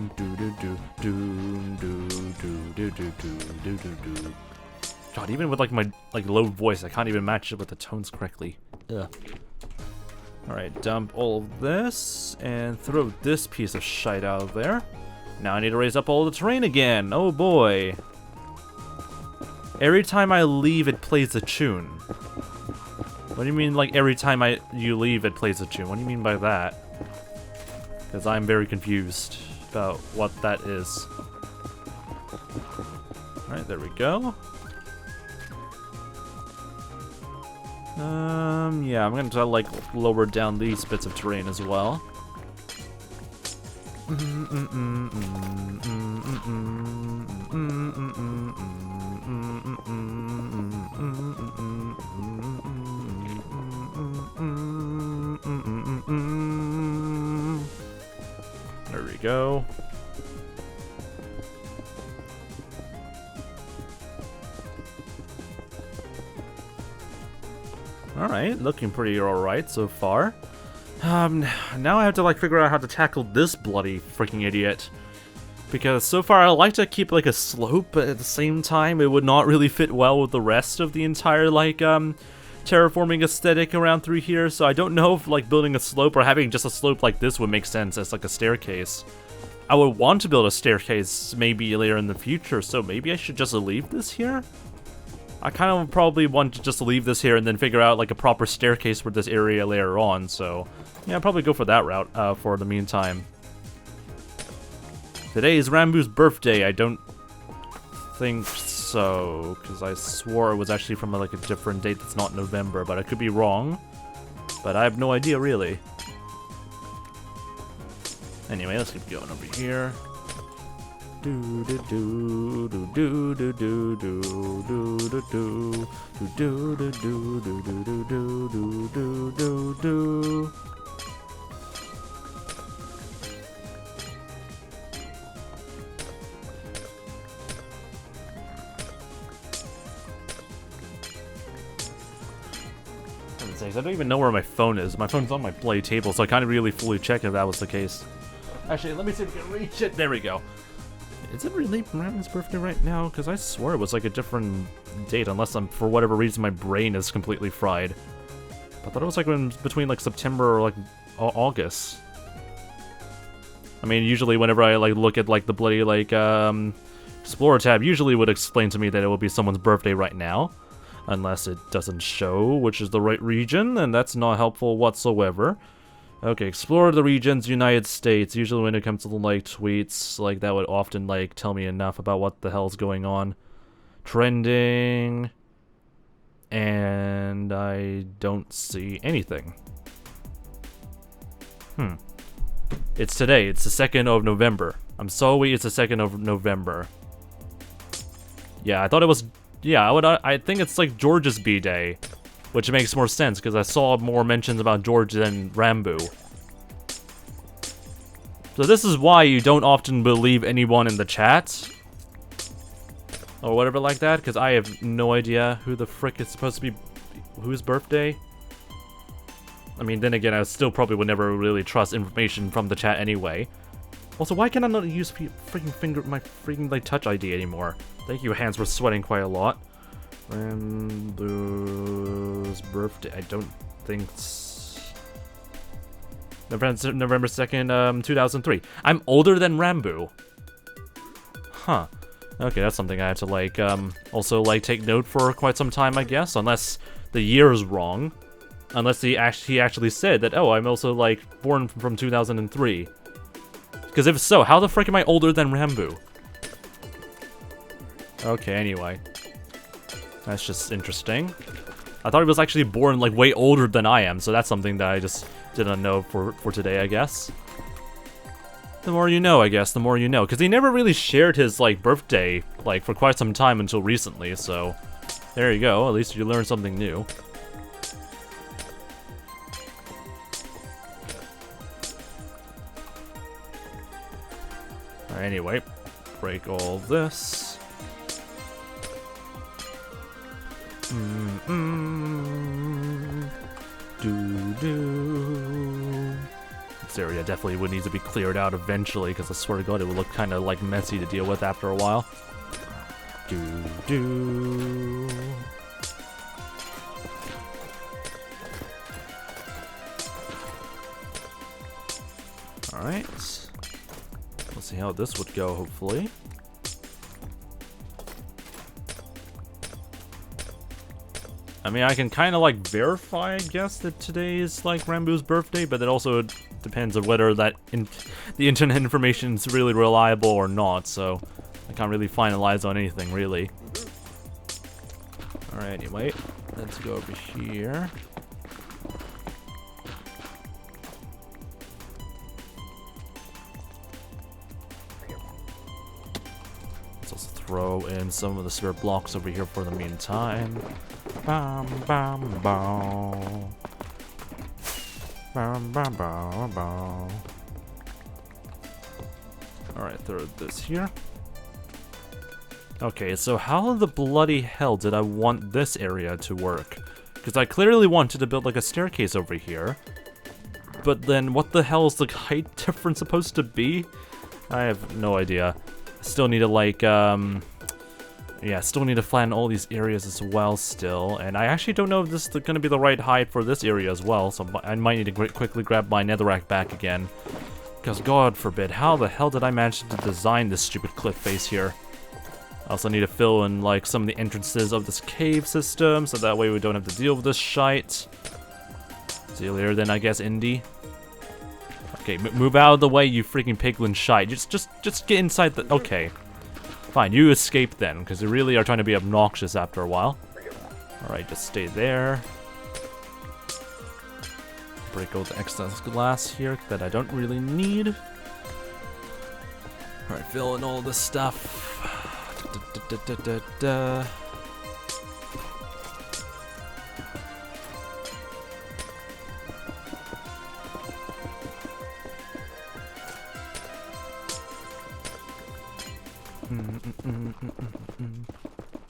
do do do. God, even with like my low voice, I can't even match it with the tones correctly. Ugh. All right, dump all of this and throw this piece of shite out of there. Now I need to raise up all the terrain again. Oh boy. Every time I leave, it plays a tune. What do you mean, like, every time you leave, it plays a tune? What do you mean by that? Because I'm very confused about what that is. Alright, there we go. Yeah, I'm gonna try to, like, lower down these bits of terrain as well. There we go. Alright, looking pretty alright so far. Now I have to like figure out how to tackle this bloody freaking idiot. Because so far I like to keep like a slope, but at the same time it would not really fit well with the rest of the entire like terraforming aesthetic around through here. So I don't know if like building a slope or having just a slope like this would make sense as like a staircase. I would want to build a staircase maybe later in the future, so maybe I should just leave this here? I kind of probably want to just leave this here and then figure out like a proper staircase for this area later on, so yeah, I'll probably go for that route for the meantime. Today is Rambu's birthday. I don't think so, because I swore it was actually from like a different date that's not November, but I could be wrong. But I have no idea really. Anyway, let's keep going over here. Do do do do do do do do do do do do do do do do do do do do. I don't even know where my phone is. My phone's on my play table, so I can't really fully check if that was the case. Actually, let me see if we can reach it. There we go. Is it really Rama's birthday right now? Because I swore it was like a different date, unless for whatever reason my brain is completely fried. I thought it was like between like September or like August. I mean, usually whenever I like look at like the bloody like Explorer tab, usually would explain to me that it will be someone's birthday right now. Unless it doesn't show which is the right region, and that's not helpful whatsoever. Okay, explore the regions, United States. Usually when it comes to like tweets, like that would often like tell me enough about what the hell's going on. Trending. And I don't see anything. It's today, it's the 2nd of November. I'm sorry, it's the 2nd of November. Yeah, I thought it was... Yeah, I think it's like George's B-Day, which makes more sense because I saw more mentions about George than Rambo. So this is why you don't often believe anyone in the chat or whatever like that, because I have no idea who the frick is supposed to be, whose birthday. I mean, then again, I still probably would never really trust information from the chat anyway. Also, why can I not use my freaking like Touch ID anymore? Thank you, hands were sweating quite a lot. Rambo's birthday, I don't think... November 2nd, 2003. I'm older than Rambo. Huh. Okay, that's something I have to, like, also, like, take note for quite some time, I guess. Unless the year is wrong. Unless he actually said that, oh, I'm also, like, born from 2003. Because if so, how the frick am I older than Rambo? Okay, anyway. That's just interesting. I thought he was actually born, like, way older than I am, so that's something that I just didn't know for today, I guess. The more you know, I guess, the more you know. Because he never really shared his, like, birthday, like, for quite some time until recently, so... There you go, at least you learned something new. Alright, anyway. Break all this. This area definitely would need to be cleared out eventually, because I swear to God, it would look kind of like messy to deal with after a while. Alright. Let's see how this would go, hopefully. I mean, I can kind of, like, verify, I guess, that today is, like, Rambo's birthday, but it also depends on whether that the internet information is really reliable or not, so I can't really finalize on anything, really. Alright, anyway, let's go over here. Let's also throw in some of the spare blocks over here for the meantime. Bam, bam, bam. Bam, bam, bam, bam. Alright, throw this here. Okay, so how the bloody hell did I want this area to work? Because I clearly wanted to build like a staircase over here. But then what the hell is the height difference supposed to be? I have no idea. Still need to like, yeah, still need to flatten all these areas as well still. And I actually don't know if this is going to be the right height for this area as well. So I might need to quickly grab my netherrack back again. Because God forbid, how the hell did I manage to design this stupid cliff face here? I also need to fill in like some of the entrances of this cave system. So that way we don't have to deal with this shite. See you later then, I guess, Indy. Okay, move out of the way, you freaking piglin shite. Just get inside the... Okay. Fine, you escape then, because you really are trying to be obnoxious after a while. Alright, just stay there. Break all the excess glass here that I don't really need. Alright, fill in all this stuff.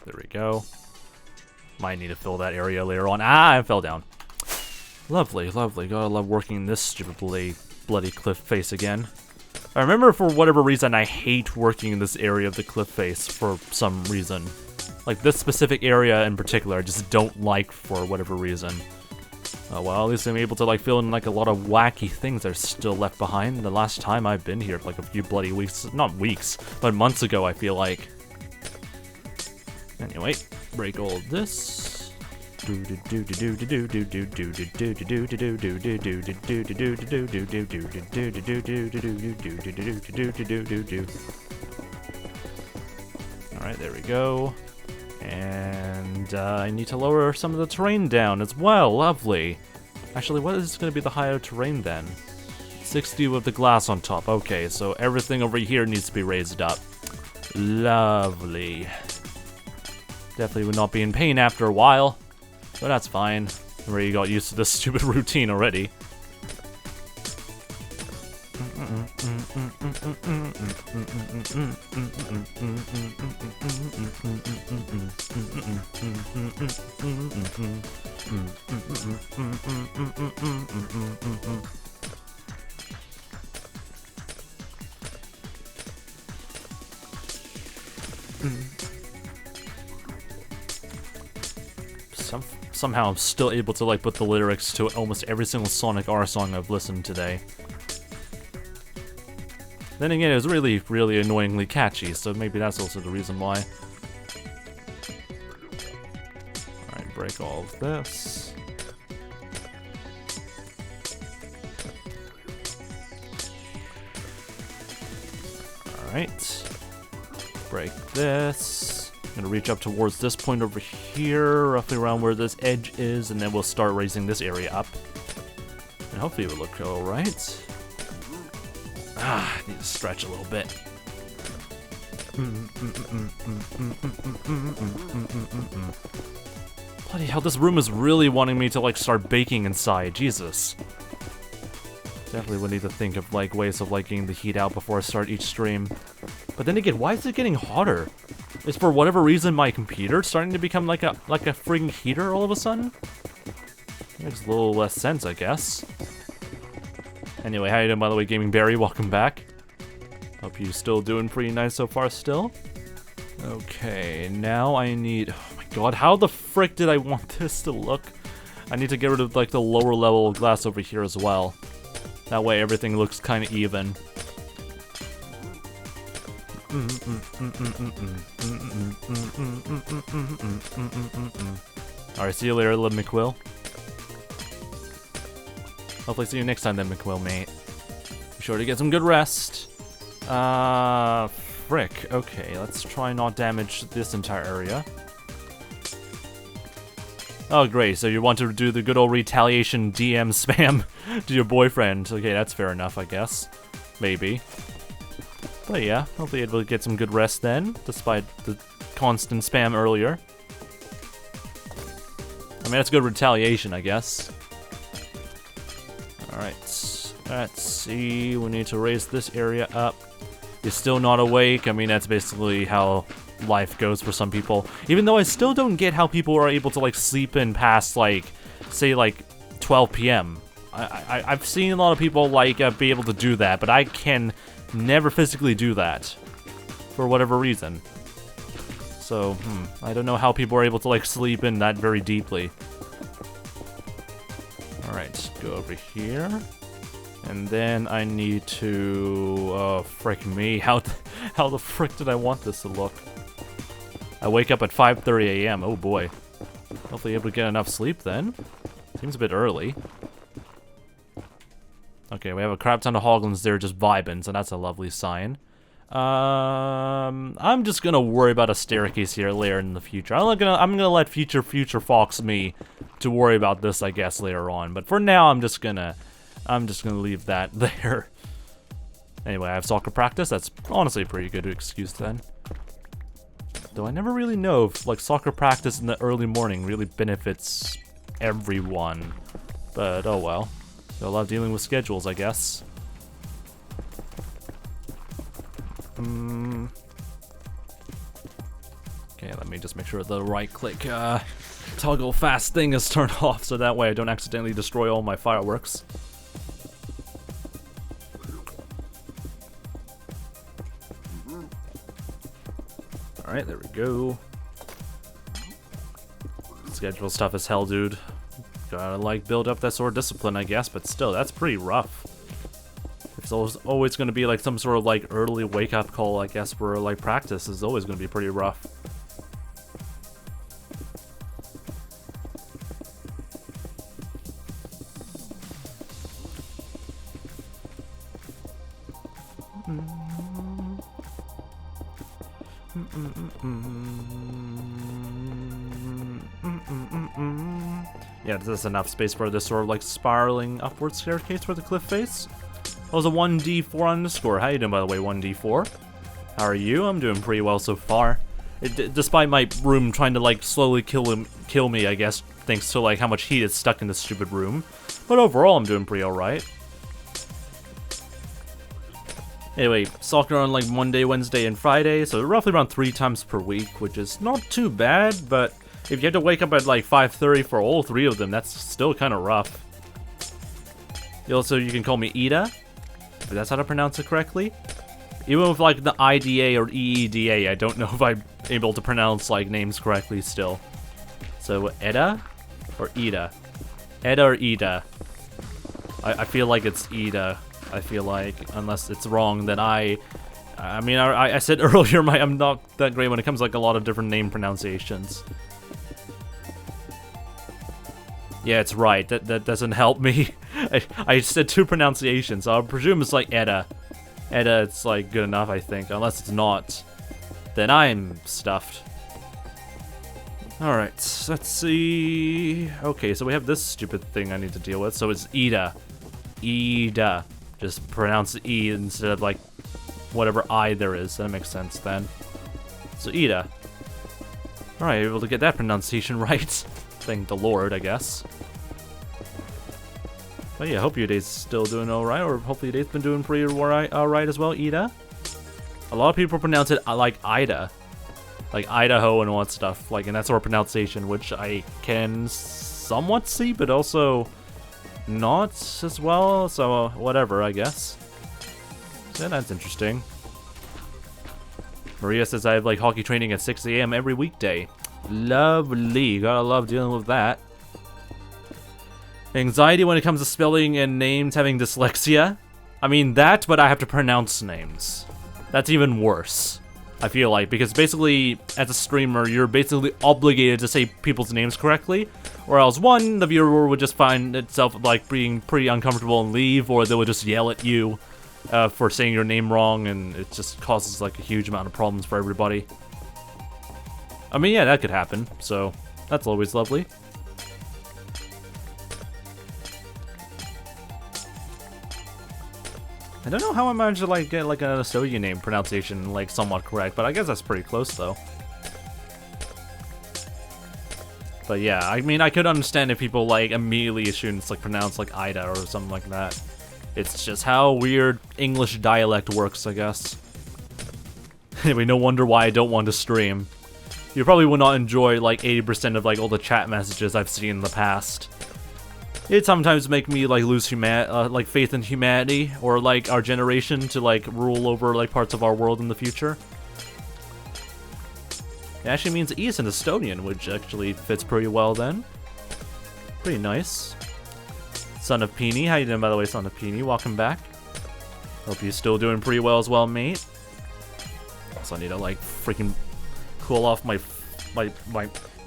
There we go. Might need to fill that area later on. Ah, I fell down. Lovely, lovely. Gotta love working this stupid bloody cliff face again. I remember for whatever reason I hate working in this area of the cliff face for some reason. Like this specific area in particular I just don't like for whatever reason. Oh well, at least I'm able to like fill in like a lot of wacky things that are still left behind. The last time I've been here, like a few bloody weeks, not weeks, but months ago I feel like. Anyway, break all this. Alright, there we go. And I need to lower some of the terrain down as well. Lovely. Actually, what is going to be the higher terrain then? 60 with the glass on top. Okay, so everything over here needs to be raised up. Lovely. Definitely would not be in pain after a while. But that's fine. I already got used to this stupid routine already. somehow I'm still able to like put the lyrics to almost every single Sonic R song I've listened today. Then again, it was really, really annoyingly catchy, so maybe that's also the reason why. Alright, break all of this. Alright. Break this. I'm gonna reach up towards this point over here, roughly around where this edge is, and then we'll start raising this area up. And hopefully it will look alright. I need to stretch a little bit. Bloody hell, this room is really wanting me to like start baking inside. Jesus. Definitely would need to think of like ways of like getting the heat out before I start each stream. But then again, why is it getting hotter? Is for whatever reason my computer starting to become like a freaking heater all of a sudden? Makes a little less sense, I guess. Anyway, how you doing, by the way, Gaming Barry? Welcome back. Hope you're still doing pretty nice so far still. Okay, now I need... Oh my god, how the frick did I want this to look? I need to get rid of, like, the lower level glass over here as well. That way everything looks kind of even. Alright, see you later, 𝗦cie𝗰𝗶𝗟𝗀. Hopefully see you next time then, 𝗦cie𝗰𝗶𝗟𝗀, mate. Be sure to get some good rest. Frick. Okay, let's try not damage this entire area. Oh, great. So you want to do the good old retaliation DM spam to your boyfriend. Okay, that's fair enough, I guess. Maybe. But yeah, hopefully able to get some good rest then, despite the constant spam earlier. I mean, that's good retaliation, I guess. Alright, let's see, we need to raise this area up. You're still not awake. I mean, that's basically how life goes for some people. Even though I still don't get how people are able to, like, sleep in past, like, say, like, 12 p.m. I've seen a lot of people, like, be able to do that, but I can never physically do that. For whatever reason. So, I don't know how people are able to, like, sleep in that very deeply. Alright, go over here. And then I need to... Oh, frick me. How the frick did I want this to look? I wake up at 5:30 a.m. Oh boy. Hopefully able to get enough sleep then. Seems a bit early. Okay, we have a crap ton of hoglins there just vibing, so that's a lovely sign. I'm just gonna worry about a staircase here later in the future. I'm gonna let future Fox me to worry about this, I guess, later on. But for now, I'm just gonna leave that there. Anyway, I have soccer practice. That's honestly a pretty good excuse then. Though I never really know if like soccer practice in the early morning really benefits everyone. But oh well. Got a lot of dealing with schedules, I guess. Okay, let me just make sure the right-click toggle fast thing is turned off, so that way I don't accidentally destroy all my fireworks. Alright, there we go. Schedule stuff is hell, dude. Gotta, like, build up that sort of discipline, I guess, but still, that's pretty rough. It's always gonna be, like, some sort of, like, early wake-up call, I guess, for, like, practice is always gonna be pretty rough. Yeah, there's enough space for this sort of like spiraling upward staircase for the cliff face. That was a 1D4 underscore. How you doing, by the way, 1D4? How are you? I'm doing pretty well so far. Despite my room trying to like slowly kill me, I guess, thanks to like how much heat is stuck in this stupid room. But overall, I'm doing pretty alright. Anyway, soccer on like Monday, Wednesday, and Friday, so roughly around 3 times per week, which is not too bad, but if you have to wake up at like 5:30 for all 3 of them, that's still kind of rough. You can call me Ida, if that's how to pronounce it correctly. Even with like the IDA or EEDA, I don't know if I'm able to pronounce like names correctly still. So, Eda? Or Ida. Eda or Ida? I feel like it's Ida. I feel like, unless it's wrong, then I mean, I said earlier, I'm not that great when it comes to like a lot of different name pronunciations. Yeah, it's right. That doesn't help me. I said 2 pronunciations, so I presume it's like Eda. Eda, it's like good enough, I think. Unless it's not, then I'm stuffed. Alright, let's see. Okay, so we have this stupid thing I need to deal with. So it's Ida. Ida. Just pronounce the E instead of like whatever I there is. That makes sense then. So Ida. Alright, able to get that pronunciation right. Thank the Lord, I guess. But yeah, hope your day's still doing alright, or hopefully your day's been doing pretty alright as well, Ida. A lot of people pronounce it like Ida. Like Idaho and all that stuff, like, and that's our pronunciation, which I can somewhat see, but also not as well, so whatever, I guess. So that's interesting. Maria says I have like hockey training at 6 AM every weekday. Lovely, gotta love dealing with that. Anxiety when it comes to spelling and names, having dyslexia. I mean that, but I have to pronounce names. That's even worse, I feel like, because basically, as a streamer, you're basically obligated to say people's names correctly, or else, one, the viewer would just find itself, like, being pretty uncomfortable and leave, or they would just yell at you for saying your name wrong, and it just causes, like, a huge amount of problems for everybody. I mean, yeah, that could happen, so that's always lovely. I don't know how I managed to like get like an Estonian name pronunciation like somewhat correct, but I guess that's pretty close though. But yeah, I mean, I could understand if people like immediately assume it's like pronounced like Ida or something like that. It's just how weird English dialect works, I guess. Anyway, no wonder why I don't want to stream. You probably will not enjoy like 80% of like all the chat messages I've seen in the past. It sometimes make me like lose like faith in humanity, or like our generation to like rule over like parts of our world in the future. It actually means E is in Estonian, which actually fits pretty well then. Pretty nice. Son of Peony, how you doing by the way, Son of Peony? Welcome back. Hope you're still doing pretty well as well, mate. Also, I need to like freaking cool off my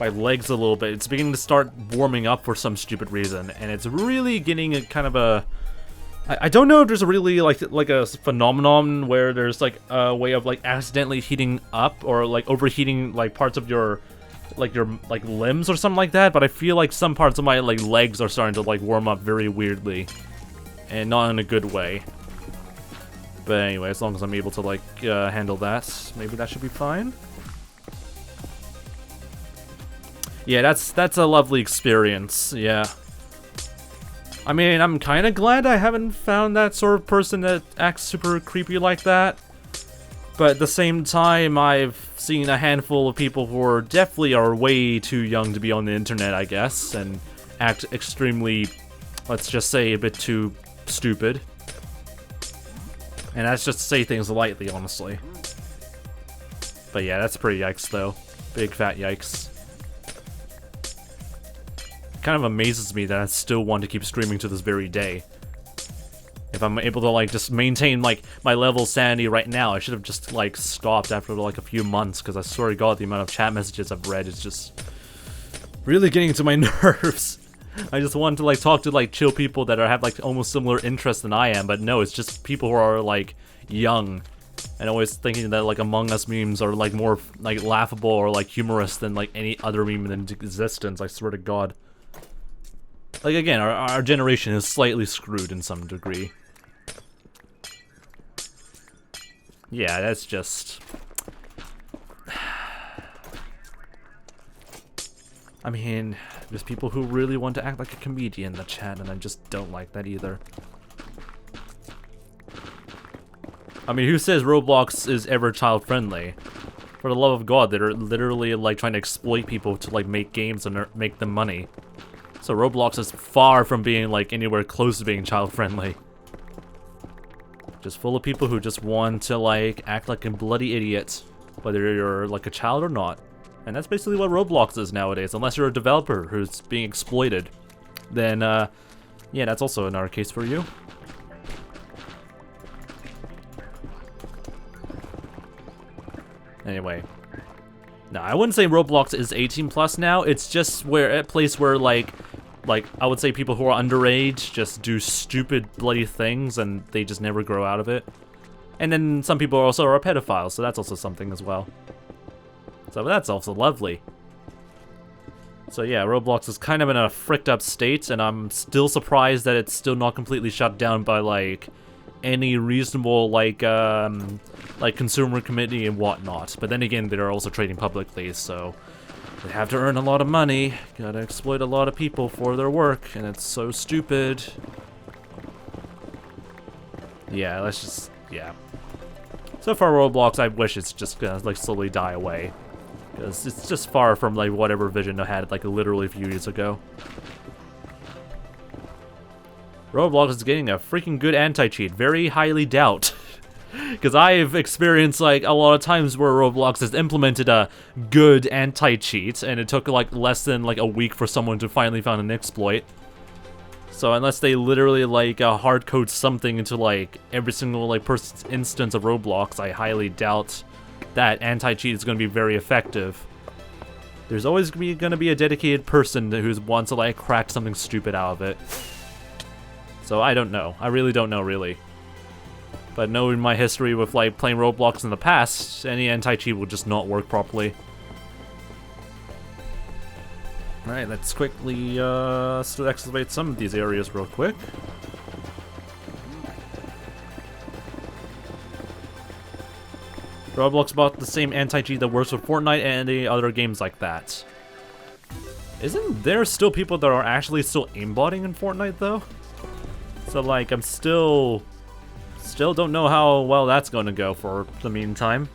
legs a little bit. It's beginning to start warming up for some stupid reason, and it's really getting a kind of a... I don't know if there's a really like a phenomenon where there's like a way of like accidentally heating up or like overheating like parts of your limbs or something like that, but I feel like some parts of my like legs are starting to like warm up very weirdly, and not in a good way. But anyway, as long as I'm able to like handle that, maybe that should be fine. Yeah, that's a lovely experience, yeah. I mean, I'm kind of glad I haven't found that sort of person that acts super creepy like that. But at the same time, I've seen a handful of people who are definitely way too young to be on the internet, I guess, and act extremely, let's just say, a bit too stupid. And that's just to say things lightly, honestly. But yeah, that's pretty yikes, though. Big fat yikes. Kind of amazes me that I still want to keep streaming to this very day. If I'm able to like just maintain like my level of sanity right now, I should have just like stopped after like a few months, because I swear to God, the amount of chat messages I've read is just really getting to my nerves. I just want to like talk to like chill people that have like almost similar interests than I am, but no, it's just people who are like young and always thinking that like Among Us memes are like more like laughable or like humorous than like any other meme in existence. I swear to God. Like, again, our generation is slightly screwed in some degree. Yeah, that's just... I mean, there's people who really want to act like a comedian in the chat, and I just don't like that either. I mean, who says Roblox is ever child-friendly? For the love of God, they're literally, like, trying to exploit people to, like, make games and make them money. So Roblox is far from being like anywhere close to being child-friendly. Just full of people who just want to like act like a bloody idiot, whether you're like a child or not. And that's basically what Roblox is nowadays, unless you're a developer who's being exploited. Then, yeah, that's also another case for you. Anyway. No, I wouldn't say Roblox is 18 plus now. It's just a place where like I would say people who are underage just do stupid bloody things and they just never grow out of it. And then some people also are pedophiles, so that's also something as well. So that's also lovely. So yeah, Roblox is kind of in a fricked up state, and I'm still surprised that it's still not completely shut down by like any reasonable like consumer committee and whatnot. But then again, they're also trading publicly, so they have to earn a lot of money, gotta exploit a lot of people for their work, and it's so stupid. Yeah, let's just, yeah. So far, Roblox, I wish it's just gonna like slowly die away, because it's just far from like whatever vision I had like literally a few years ago. Roblox is getting a freaking good anti-cheat. Very highly doubt. Because I've experienced like a lot of times where Roblox has implemented a good anti-cheat, and it took like less than like a week for someone to finally find an exploit. So unless they literally like hard code something into like every single like person's instance of Roblox, I highly doubt that anti-cheat is going to be very effective. There's always going to be a dedicated person who wants to like crack something stupid out of it. So I don't know. I really don't know, really. But knowing my history with like playing Roblox in the past, any anti-cheat will just not work properly. Alright, let's quickly still excavate some of these areas real quick. Roblox bought the same anti-cheat that works with Fortnite and the other games like that. Isn't there still people that are actually still aimbotting in Fortnite though? So like, I'm still don't know how well that's going to go for the meantime.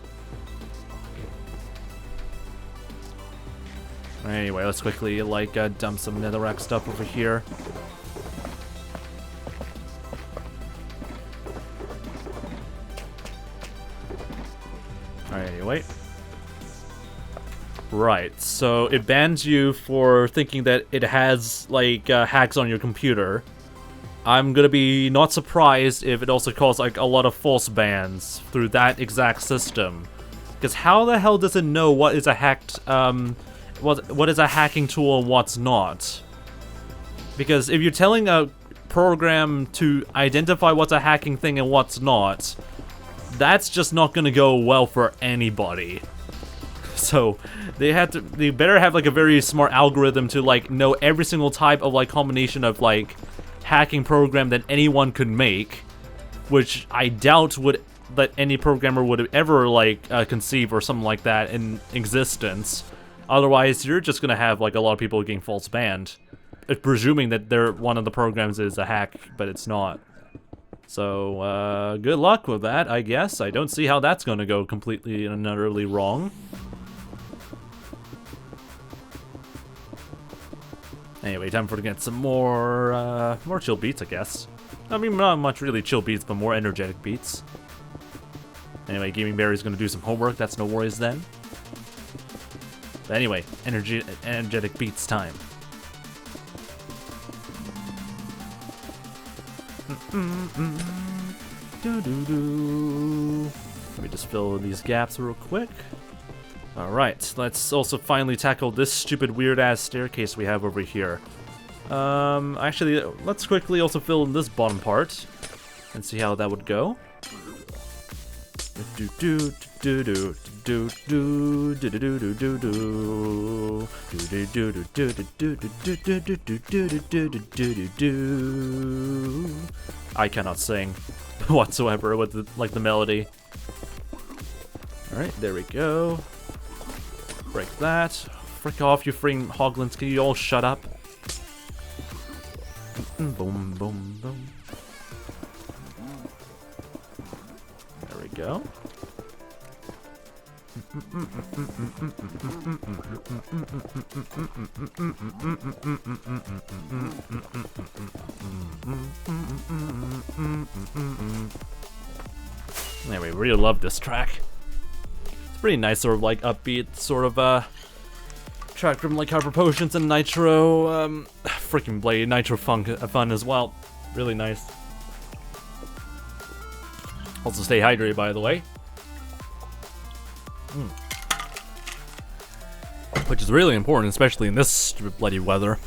Anyway, let's quickly like dump some netherrack stuff over here. Alright, anyway. Right, so it bans you for thinking that it has like hacks on your computer. I'm gonna be not surprised if it also caused like a lot of false bans through that exact system. Because how the hell does it know what is a hacked, what is a hacking tool and what's not? Because if you're telling a program to identify what's a hacking thing and what's not, that's just not gonna go well for anybody. So they better have like a very smart algorithm to like know every single type of like combination of like hacking program that anyone could make, which I doubt that any programmer would ever like conceive or something like that in existence. Otherwise, you're just gonna have like a lot of people getting false banned, presuming that one of the programs is a hack, but it's not. So good luck with that, I guess. I don't see how that's gonna go completely and utterly wrong. Anyway, time for to get some more chill beats, I guess. I mean, not much really chill beats, but more energetic beats. Anyway, Gaming Berry's gonna do some homework, that's no worries then. But anyway, energetic beats time. Let me just fill these gaps real quick. Alright, let's also finally tackle this stupid weird-ass staircase we have over here. Actually, let's quickly also fill in this bottom part and see how that would go. I cannot sing whatsoever with the melody. Alright, there we go. Break that. Frick off, you freaking hoglins. Can you all shut up? Boom, boom, boom. There we go. Anyway, really love this track. Pretty nice, sort of like upbeat, sort of Track from like Hyper Potions and Nitro, freaking Blade, Nitro Fun as well. Really nice. Also stay hydrated, by the way. Which is really important, especially in this stupid bloody weather.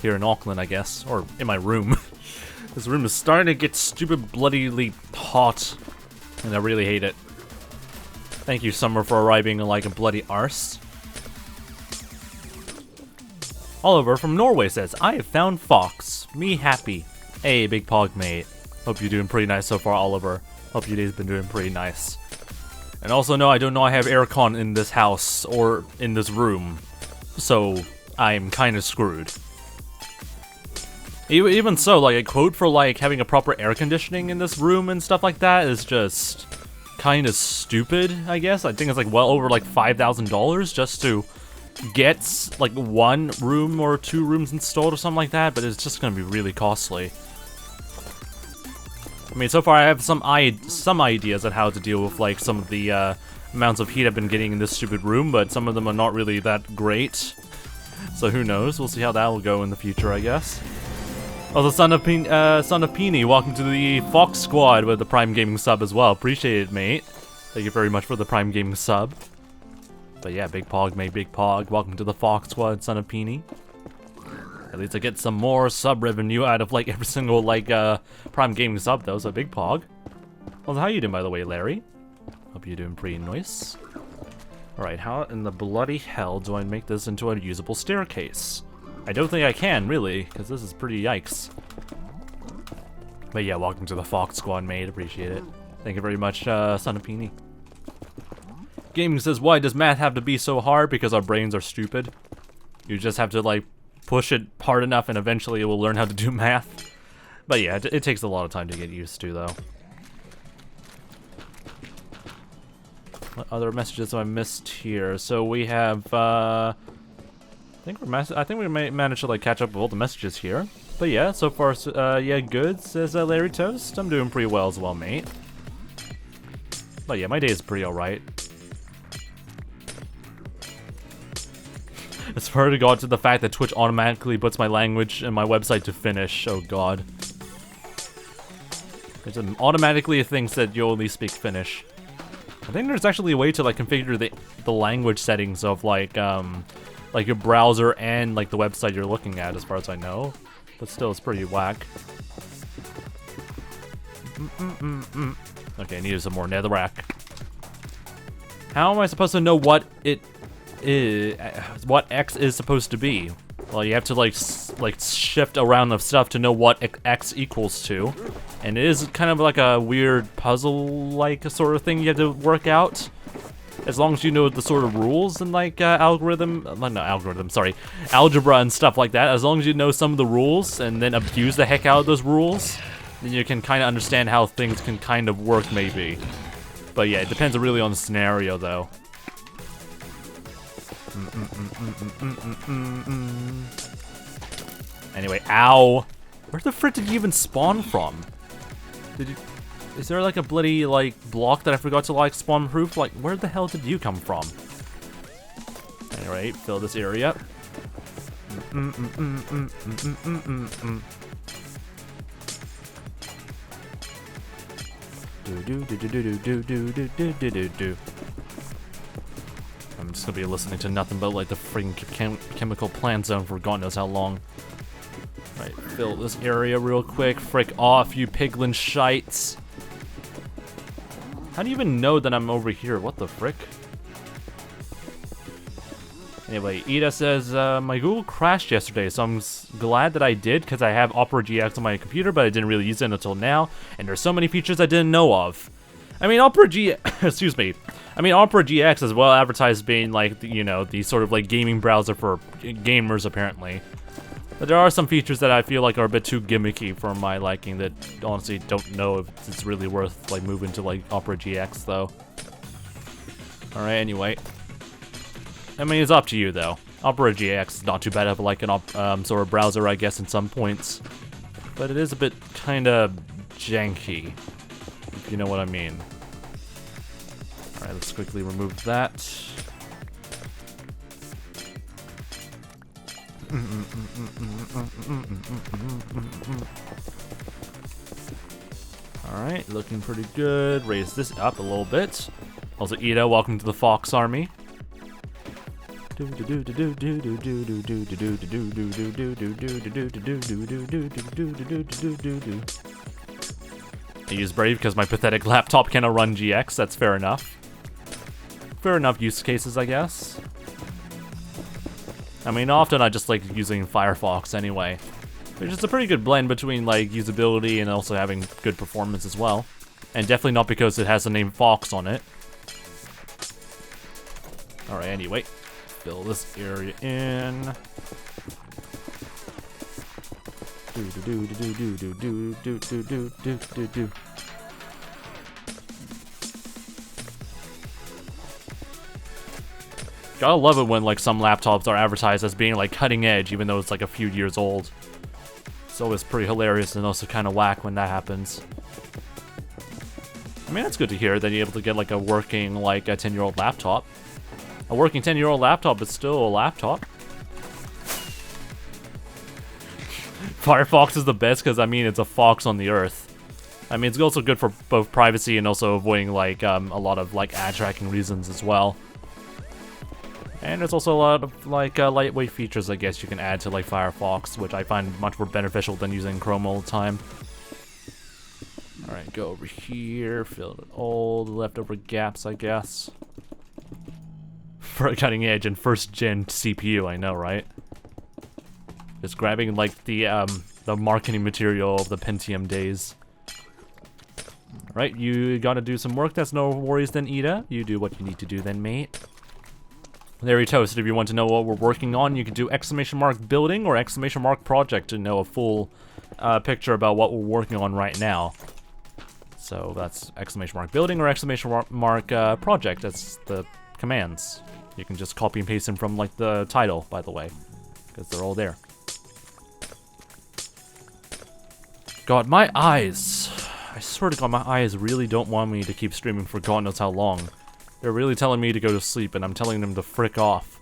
Here in Auckland, I guess. Or in my room. This room is starting to get stupid bloodily hot. And I really hate it. Thank you, Summer, for arriving like a bloody arse. Oliver from Norway says, I have found Fox. Me happy. Hey, big pog mate. Hope you're doing pretty nice so far, Oliver. Hope your day's been doing pretty nice. And also, no, I don't know I have aircon in this house or in this room. So, I'm kind of screwed. Even so, like, a quote for, like, having a proper air conditioning in this room and stuff like that is just kind of stupid, I guess. I think it's, like, well over, like, $5,000 just to get, like, 1 room or 2 rooms installed or something like that, but it's just gonna be really costly. I mean, so far I have some ideas on how to deal with, like, some of the amounts of heat I've been getting in this stupid room, but some of them are not really that great. So who knows? We'll see how that will go in the future, I guess. Also, Son of Peony, welcome to the Fox Squad with the Prime Gaming sub as well. Appreciate it, mate. Thank you very much for the Prime Gaming sub. But yeah, Big Pog, mate, Big Pog. Welcome to the Fox Squad, Son of Peony. At least I get some more sub revenue out of, like, every single, like, Prime Gaming sub, though, so Big Pog. Well, how you doing, by the way, Larry? Hope you're doing pretty nice. Alright, how in the bloody hell do I make this into a usable staircase? I don't think I can, really, because this is pretty yikes. But yeah, welcome to the Fox Squad, mate. Appreciate it. Thank you very much, Son of Peony. Gaming says, why does math have to be so hard? Because our brains are stupid. You just have to, like, push it hard enough and eventually it will learn how to do math. But yeah, it takes a lot of time to get used to, though. What other messages have I missed here? So we have, I think we may manage to, like, catch up with all the messages here. But yeah, so far, yeah, good, says Larry Toast. I'm doing pretty well as well, mate. But yeah, my day is pretty alright. It's far to God to the fact that Twitch automatically puts my language and my website to Finnish. Oh god. It automatically thinks that you only speak Finnish. I think there's actually a way to, like, configure the language settings of, like your browser and, like, the website you're looking at, as far as I know. But still, it's pretty whack. Okay, I needed some more netherrack. How am I supposed to know what X is supposed to be? Well, you have to, like shift around the stuff to know what X equals to. And it is kind of like a weird puzzle-like sort of thing you have to work out. As long as you know the sort of rules and, like, algebra and stuff like that. As long as you know some of the rules and then abuse the heck out of those rules, then you can kind of understand how things can kind of work, maybe. But yeah, it depends really on the scenario, though. Anyway, ow! Where the frick did you even spawn from? Is there, like, a bloody, like, block that I forgot to, like, spawn proof? Like, where the hell did you come from? Anyway, fill this area. I'm just gonna be listening to nothing but, like, the freaking chemical plant zone for God knows how long. Right, fill this area real quick. Frick off, you piglin shites. How do you even know that I'm over here? What the frick? Anyway, Ida says, my Google crashed yesterday, so I'm glad that I did, because I have Opera GX on my computer, but I didn't really use it until now, and there's so many features I didn't know of. I mean, Opera GX is well advertised being, like, you know, the sort of, like, gaming browser for gamers, apparently. But there are some features that I feel like are a bit too gimmicky for my liking that honestly don't know if it's really worth, like, moving to, like, Opera GX, though. Alright, anyway. I mean, it's up to you, though. Opera GX is not too bad of, like, an sort of browser, I guess, in some points. But it is a bit kind of janky, if you know what I mean. Alright, let's quickly remove that. Alright, looking pretty good. Raise this up a little bit. Also, Ida, welcome to the Fox Army. I use Brave because my pathetic laptop cannot run GX, that's fair enough. Fair enough use cases, I guess. I mean, often I just like using Firefox anyway. Which is a pretty good blend between like usability and also having good performance as well. And definitely not because it has the name Fox on it. Alright, anyway. Fill this area in. Gotta love it when like some laptops are advertised as being like cutting edge even though it's like a few years old. It's always pretty hilarious and also kind of whack when that happens. I mean, that's good to hear that you're able to get like a working like a 10-year-old laptop. A working 10-year-old laptop is still a laptop. Firefox is the best because I mean it's a fox on the earth. I mean it's also good for both privacy and also avoiding like a lot of like ad tracking reasons as well. And there's also a lot of like lightweight features I guess you can add to like Firefox, which I find much more beneficial than using Chrome all the time. Alright, go over here, fill in all the leftover gaps I guess. For a cutting edge and first gen CPU, I know, right? Just grabbing like the marketing material of the Pentium days. Alright, you gotta do some work, that's no worries then, Ida. You do what you need to do then, mate. There you toast. If you want to know what we're working on, you can do !building or !project to know a full picture about what we're working on right now. So that's !building or !project. That's the commands. You can just copy and paste them from like the title, by the way, because they're all there. God, my eyes. I swear to God, my eyes really don't want me to keep streaming for God knows how long. They're really telling me to go to sleep, and I'm telling them to frick off.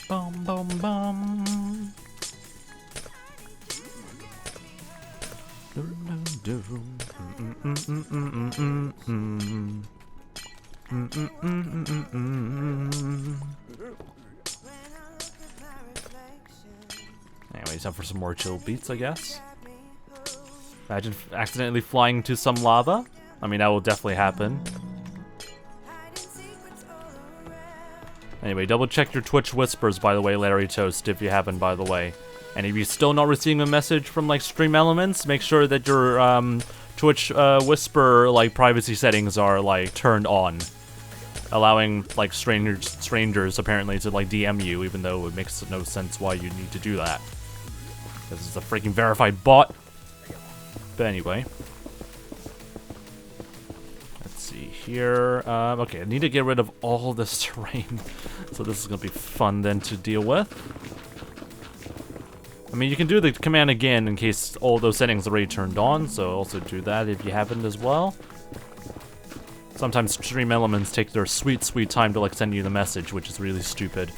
Bum bum bum. Anyways, time for some more chill beats, I guess. Imagine accidentally flying into some lava. I mean, that will definitely happen. Anyway, double check your Twitch whispers, by the way, Larry Toast, if you haven't, by the way. And if you're still not receiving a message from, like, Stream Elements, make sure that your, Twitch, whisper, like, privacy settings are, like, turned on. Allowing, like, strangers, apparently, to, like, DM you, even though it makes no sense why you need to do that. This is a freaking verified bot. But anyway. Let's see here. Okay, I need to get rid of all this terrain. So this is going to be fun then to deal with. I mean, you can do the command again in case all those settings are already turned on. So also do that if you haven't as well. Sometimes Stream Elements take their sweet, sweet time to like send you the message, which is really stupid.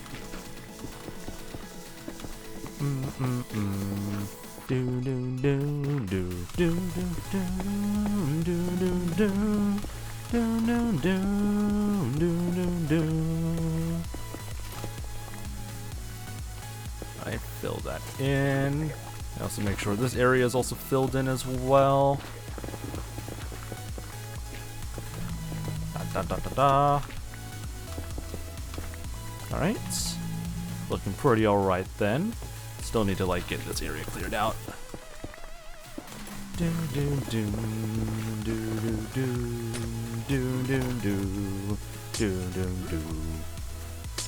I fill that in. I also make sure this area is also filled in as well. Alright. Looking pretty alright then. Still need to like get this area cleared out.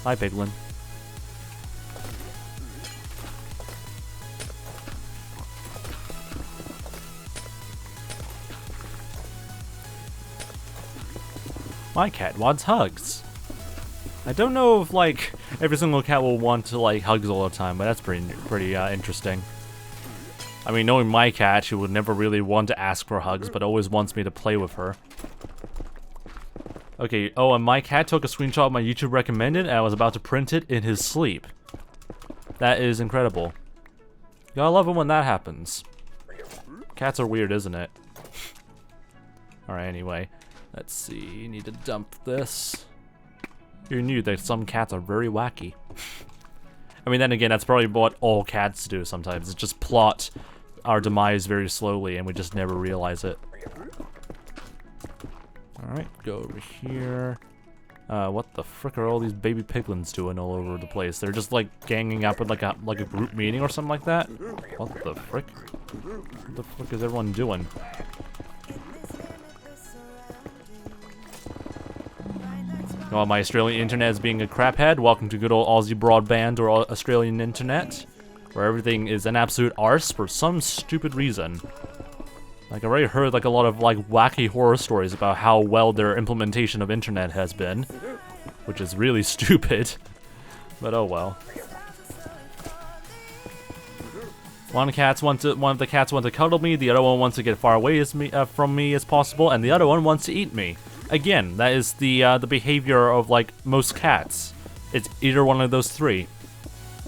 Hi, Piglin. My cat wants hugs. I don't know if like every single cat will want to like hugs all the time, but that's pretty interesting. I mean, knowing my cat, she would never really want to ask for hugs, but always wants me to play with her. Okay, oh, and my cat took a screenshot of my YouTube recommended, and I was about to print it in his sleep. That is incredible. Gotta love it when that happens. Cats are weird, isn't it? Alright, anyway. Let's see, need to dump this. You knew that some cats are very wacky. I mean, then again, that's probably what all cats do sometimes. It's just plot our demise very slowly, and we just never realize it. Alright, go over here. What the frick are all these baby piglins doing all over the place? They're just like ganging up at like a group meeting or something like that? What the frick? What the frick is everyone doing? Oh, my Australian internet is being a craphead. Welcome to good old Aussie broadband or Australian internet, where everything is an absolute arse for some stupid reason. Like, I already heard like a lot of like wacky horror stories about how well their implementation of internet has been, which is really stupid. But oh well. One of the cats wants to cuddle me. The other one wants to get far away from me as possible, and the other one wants to eat me. Again, that is the behavior of like most cats. It's either one of those three,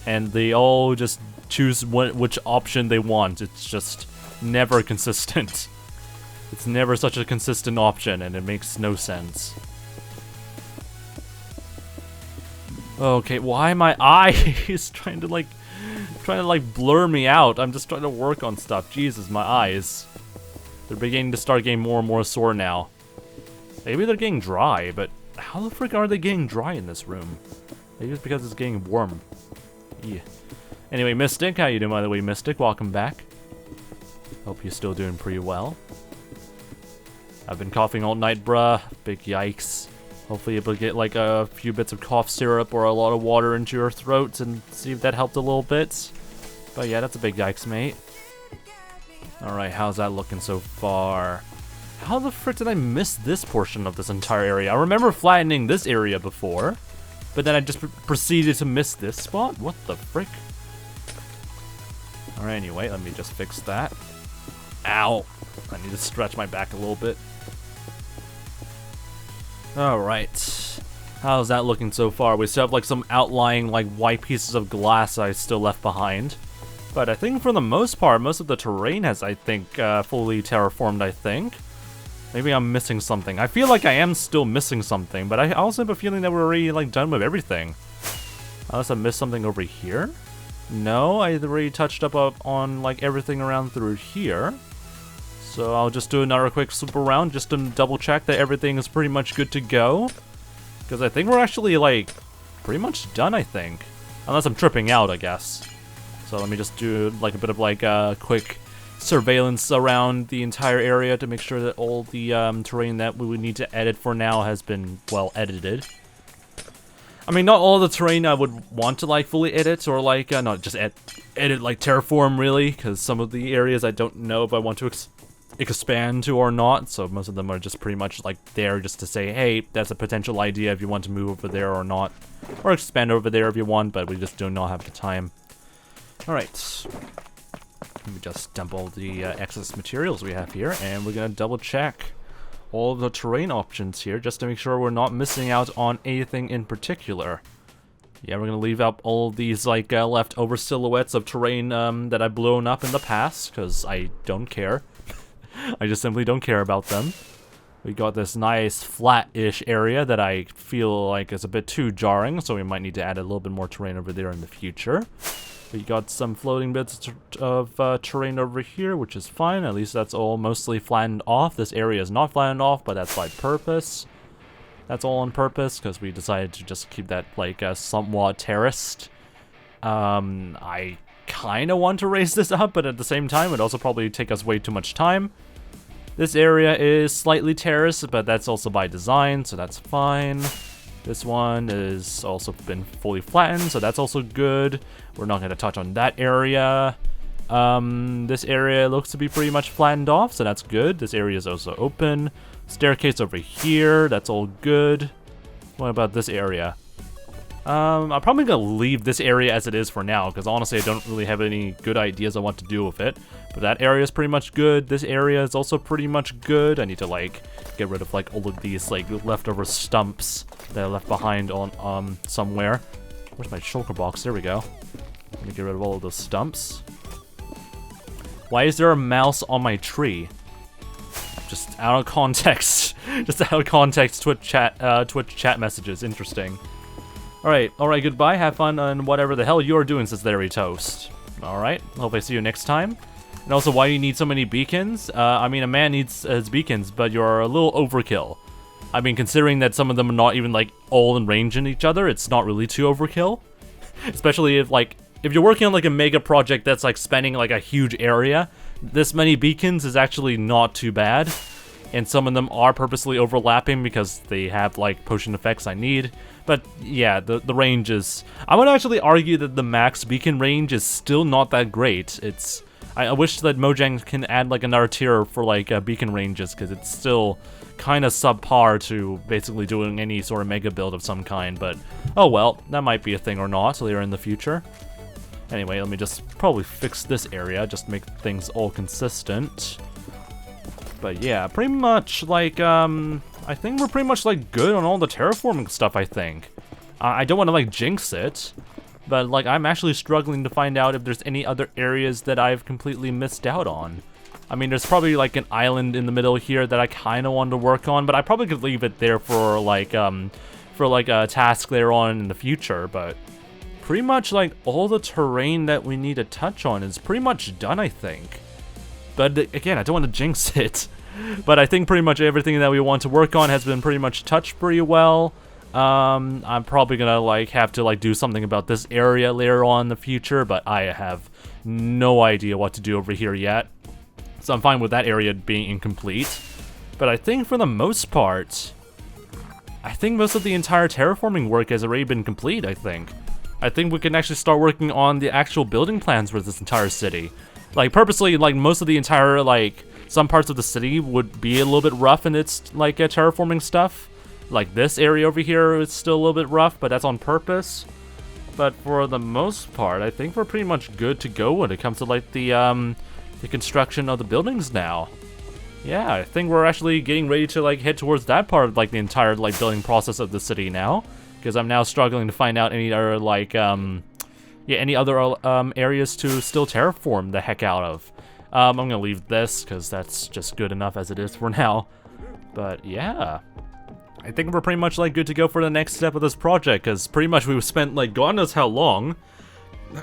and they all just choose which option they want. It's just never consistent. It's never such a consistent option, and it makes no sense. Okay, why my eyes trying to blur me out? I'm just trying to work on stuff. Jesus, my eyes. They're beginning to start getting more and more sore now. Maybe they're getting dry, but how the frick are they getting dry in this room? Maybe it's because it's getting warm. Yeah. Anyway, Mystic, how you doing by the way, Mystic? Welcome back. Hope you're still doing pretty well. I've been coughing all night, bruh. Big yikes. Hopefully you'll get like a few bits of cough syrup or a lot of water into your throat and see if that helped a little bit. But yeah, that's a big yikes, mate. Alright, how's that looking so far? How the frick did I miss this portion of this entire area? I remember flattening this area before, but then I just proceeded to miss this spot? What the frick? Alright, anyway, let me just fix that. Ow! I need to stretch my back a little bit. Alright. How's that looking so far? We still have like some outlying like white pieces of glass I still left behind. But I think for the most part, most of the terrain has, I think, fully terraformed, I think. Maybe I'm missing something. I feel like I am still missing something, but I also have a feeling that we're already like done with everything. Unless I missed something over here? No, I already touched up on like everything around through here. So I'll just do another quick swoop around just to double check that everything is pretty much good to go. Because I think we're actually like pretty much done, I think. Unless I'm tripping out, I guess. So let me just do like a bit of like a quick surveillance around the entire area to make sure that all the terrain that we would need to edit for now has been well edited. I mean, not all the terrain I would want to like fully edit or like not just edit like terraform really, because some of the areas I don't know if I want to expand to or not, so most of them are just pretty much like there just to say, hey, that's a potential idea if you want to move over there or not, or expand over there if you want, but we just do not have the time. Alright, let me just dump all the excess materials we have here, and we're gonna double check all of the terrain options here just to make sure we're not missing out on anything in particular. Yeah, we're gonna leave out all of these like leftover silhouettes of terrain that I've blown up in the past, because I don't care. I just simply don't care about them. We got this nice flat-ish area that I feel like is a bit too jarring, so we might need to add a little bit more terrain over there in the future. We got some floating bits of terrain over here, which is fine. At least that's all mostly flattened off. This area is not flattened off, but that's by purpose. That's all on purpose, because we decided to just keep that like somewhat terraced. I kind of want to raise this up, but at the same time, it'd also probably take us way too much time. This area is slightly terraced, but that's also by design, so that's fine. This one is also been fully flattened, so that's also good. We're not going to touch on that area. This area looks to be pretty much flattened off, so that's good. This area is also open. Staircase over here, that's all good. What about this area? I'm probably gonna leave this area as it is for now, because honestly I don't really have any good ideas on what to do with it. But that area is pretty much good. This area is also pretty much good. I need to like get rid of like all of these like leftover stumps that I left behind on somewhere. Where's my shulker box? There we go. Let me get rid of all of those stumps. Why is there a mouse on my tree? Just out of context. Just out of context Twitch chat messages. Interesting. Alright, goodbye. Have fun on whatever the hell you're doing, says Larry Toast. Alright, hope I see you next time. And also, why you need so many beacons? I mean, a man needs his beacons, but you're a little overkill. I mean, considering that some of them are not even, like, all in range in each other, it's not really too overkill. Especially if, like, if you're working on, like, a mega project that's, like, spanning, like, a huge area, this many beacons is actually not too bad. And some of them are purposely overlapping because they have, like, potion effects I need. But, yeah, the range is... I would actually argue that the max beacon range is still not that great. It's... I wish that Mojang can add, like, another tier for, like, beacon ranges, because it's still kind of subpar to basically doing any sort of mega build of some kind, but oh well, that might be a thing or not later in the future. Anyway, let me just probably fix this area, just make things all consistent. But yeah, pretty much, like, I think we're pretty much, like, good on all the terraforming stuff, I think. I don't want to, like, jinx it. But, like, I'm actually struggling to find out if there's any other areas that I've completely missed out on. I mean, there's probably, like, an island in the middle here that I kind of want to work on, but I probably could leave it there for, like, a task later on in the future, but pretty much, like, all the terrain that we need to touch on is pretty much done, I think. But, again, I don't want to jinx it. But I think pretty much everything that we want to work on has been pretty much touched pretty well. I'm probably gonna, like, have to, like, do something about this area later on in the future, but I have no idea what to do over here yet. So I'm fine with that area being incomplete. But I think for the most part, I think most of the entire terraforming work has already been complete, I think. I think we can actually start working on the actual building plans for this entire city. Like, purposely, like, most of the entire, like, some parts of the city would be a little bit rough in its, like, terraforming stuff. Like, this area over here is still a little bit rough, but that's on purpose. But for the most part, I think we're pretty much good to go when it comes to, like, the construction of the buildings now. Yeah, I think we're actually getting ready to, like, head towards that part of, like, the entire, like, building process of the city now. Because I'm now struggling to find out any other, like, any other, areas to still terraform the heck out of. I'm gonna leave this, because that's just good enough as it is for now. But, yeah. I think we're pretty much, like, good to go for the next step of this project, because pretty much we've spent, like, God knows how long.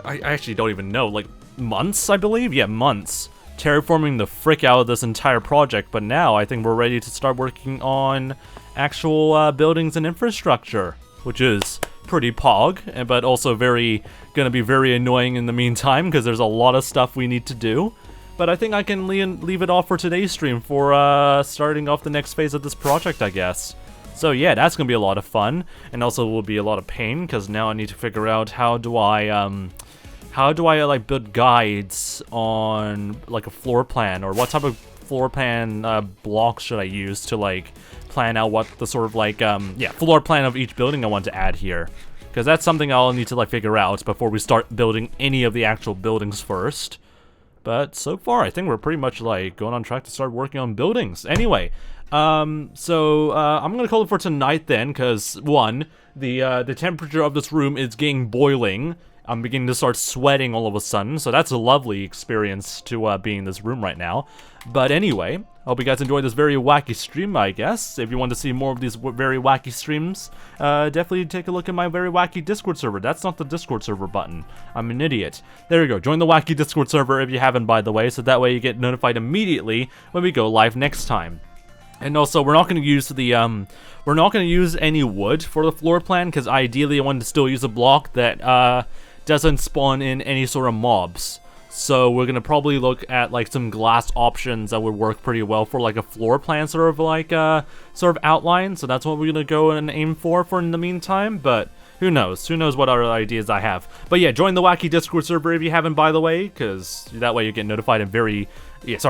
I actually don't even know, like, months, I believe? Yeah, months. Terraforming the frick out of this entire project, but now I think we're ready to start working on actual buildings and infrastructure, which is pretty pog, but also gonna be very annoying in the meantime, because there's a lot of stuff we need to do. But I think I can leave it off for today's stream for starting off the next phase of this project, I guess. So yeah, that's gonna be a lot of fun, and also will be a lot of pain, because now I need to figure out how do I like build guides on, like, a floor plan, or what type of floor plan blocks should I use to, like, plan out what the sort of, like, floor plan of each building I want to add here. Because that's something I'll need to, like, figure out before we start building any of the actual buildings first. But so far, I think we're pretty much, like, going on track to start working on buildings. Anyway, I'm gonna call it for tonight then, because, one, the temperature of this room is getting boiling. I'm beginning to start sweating all of a sudden, so that's a lovely experience to be in this room right now. But anyway, I hope you guys enjoyed this very wacky stream, I guess. If you want to see more of these very wacky streams, definitely take a look at my very wacky Discord server. That's not the Discord server button. I'm an idiot. There you go. Join the wacky Discord server if you haven't, by the way, so that way you get notified immediately when we go live next time. And also, we're not going to use any wood for the floor plan, because ideally I wanted to still use a block that doesn't spawn in any sort of mobs. So we're gonna probably look at, like, some glass options that would work pretty well for, like, a floor plan sort of outline. So that's what we're gonna go and aim for in the meantime. But Who knows? Who knows what other ideas I have? But yeah, join the Wacky Discord server if you haven't, by the way, because that way you get notified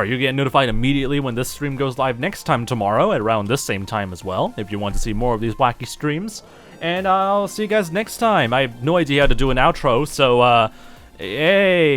you get notified immediately when this stream goes live next time tomorrow at around this same time as well, if you want to see more of these wacky streams. And I'll see you guys next time. I have no idea how to do an outro, so, hey.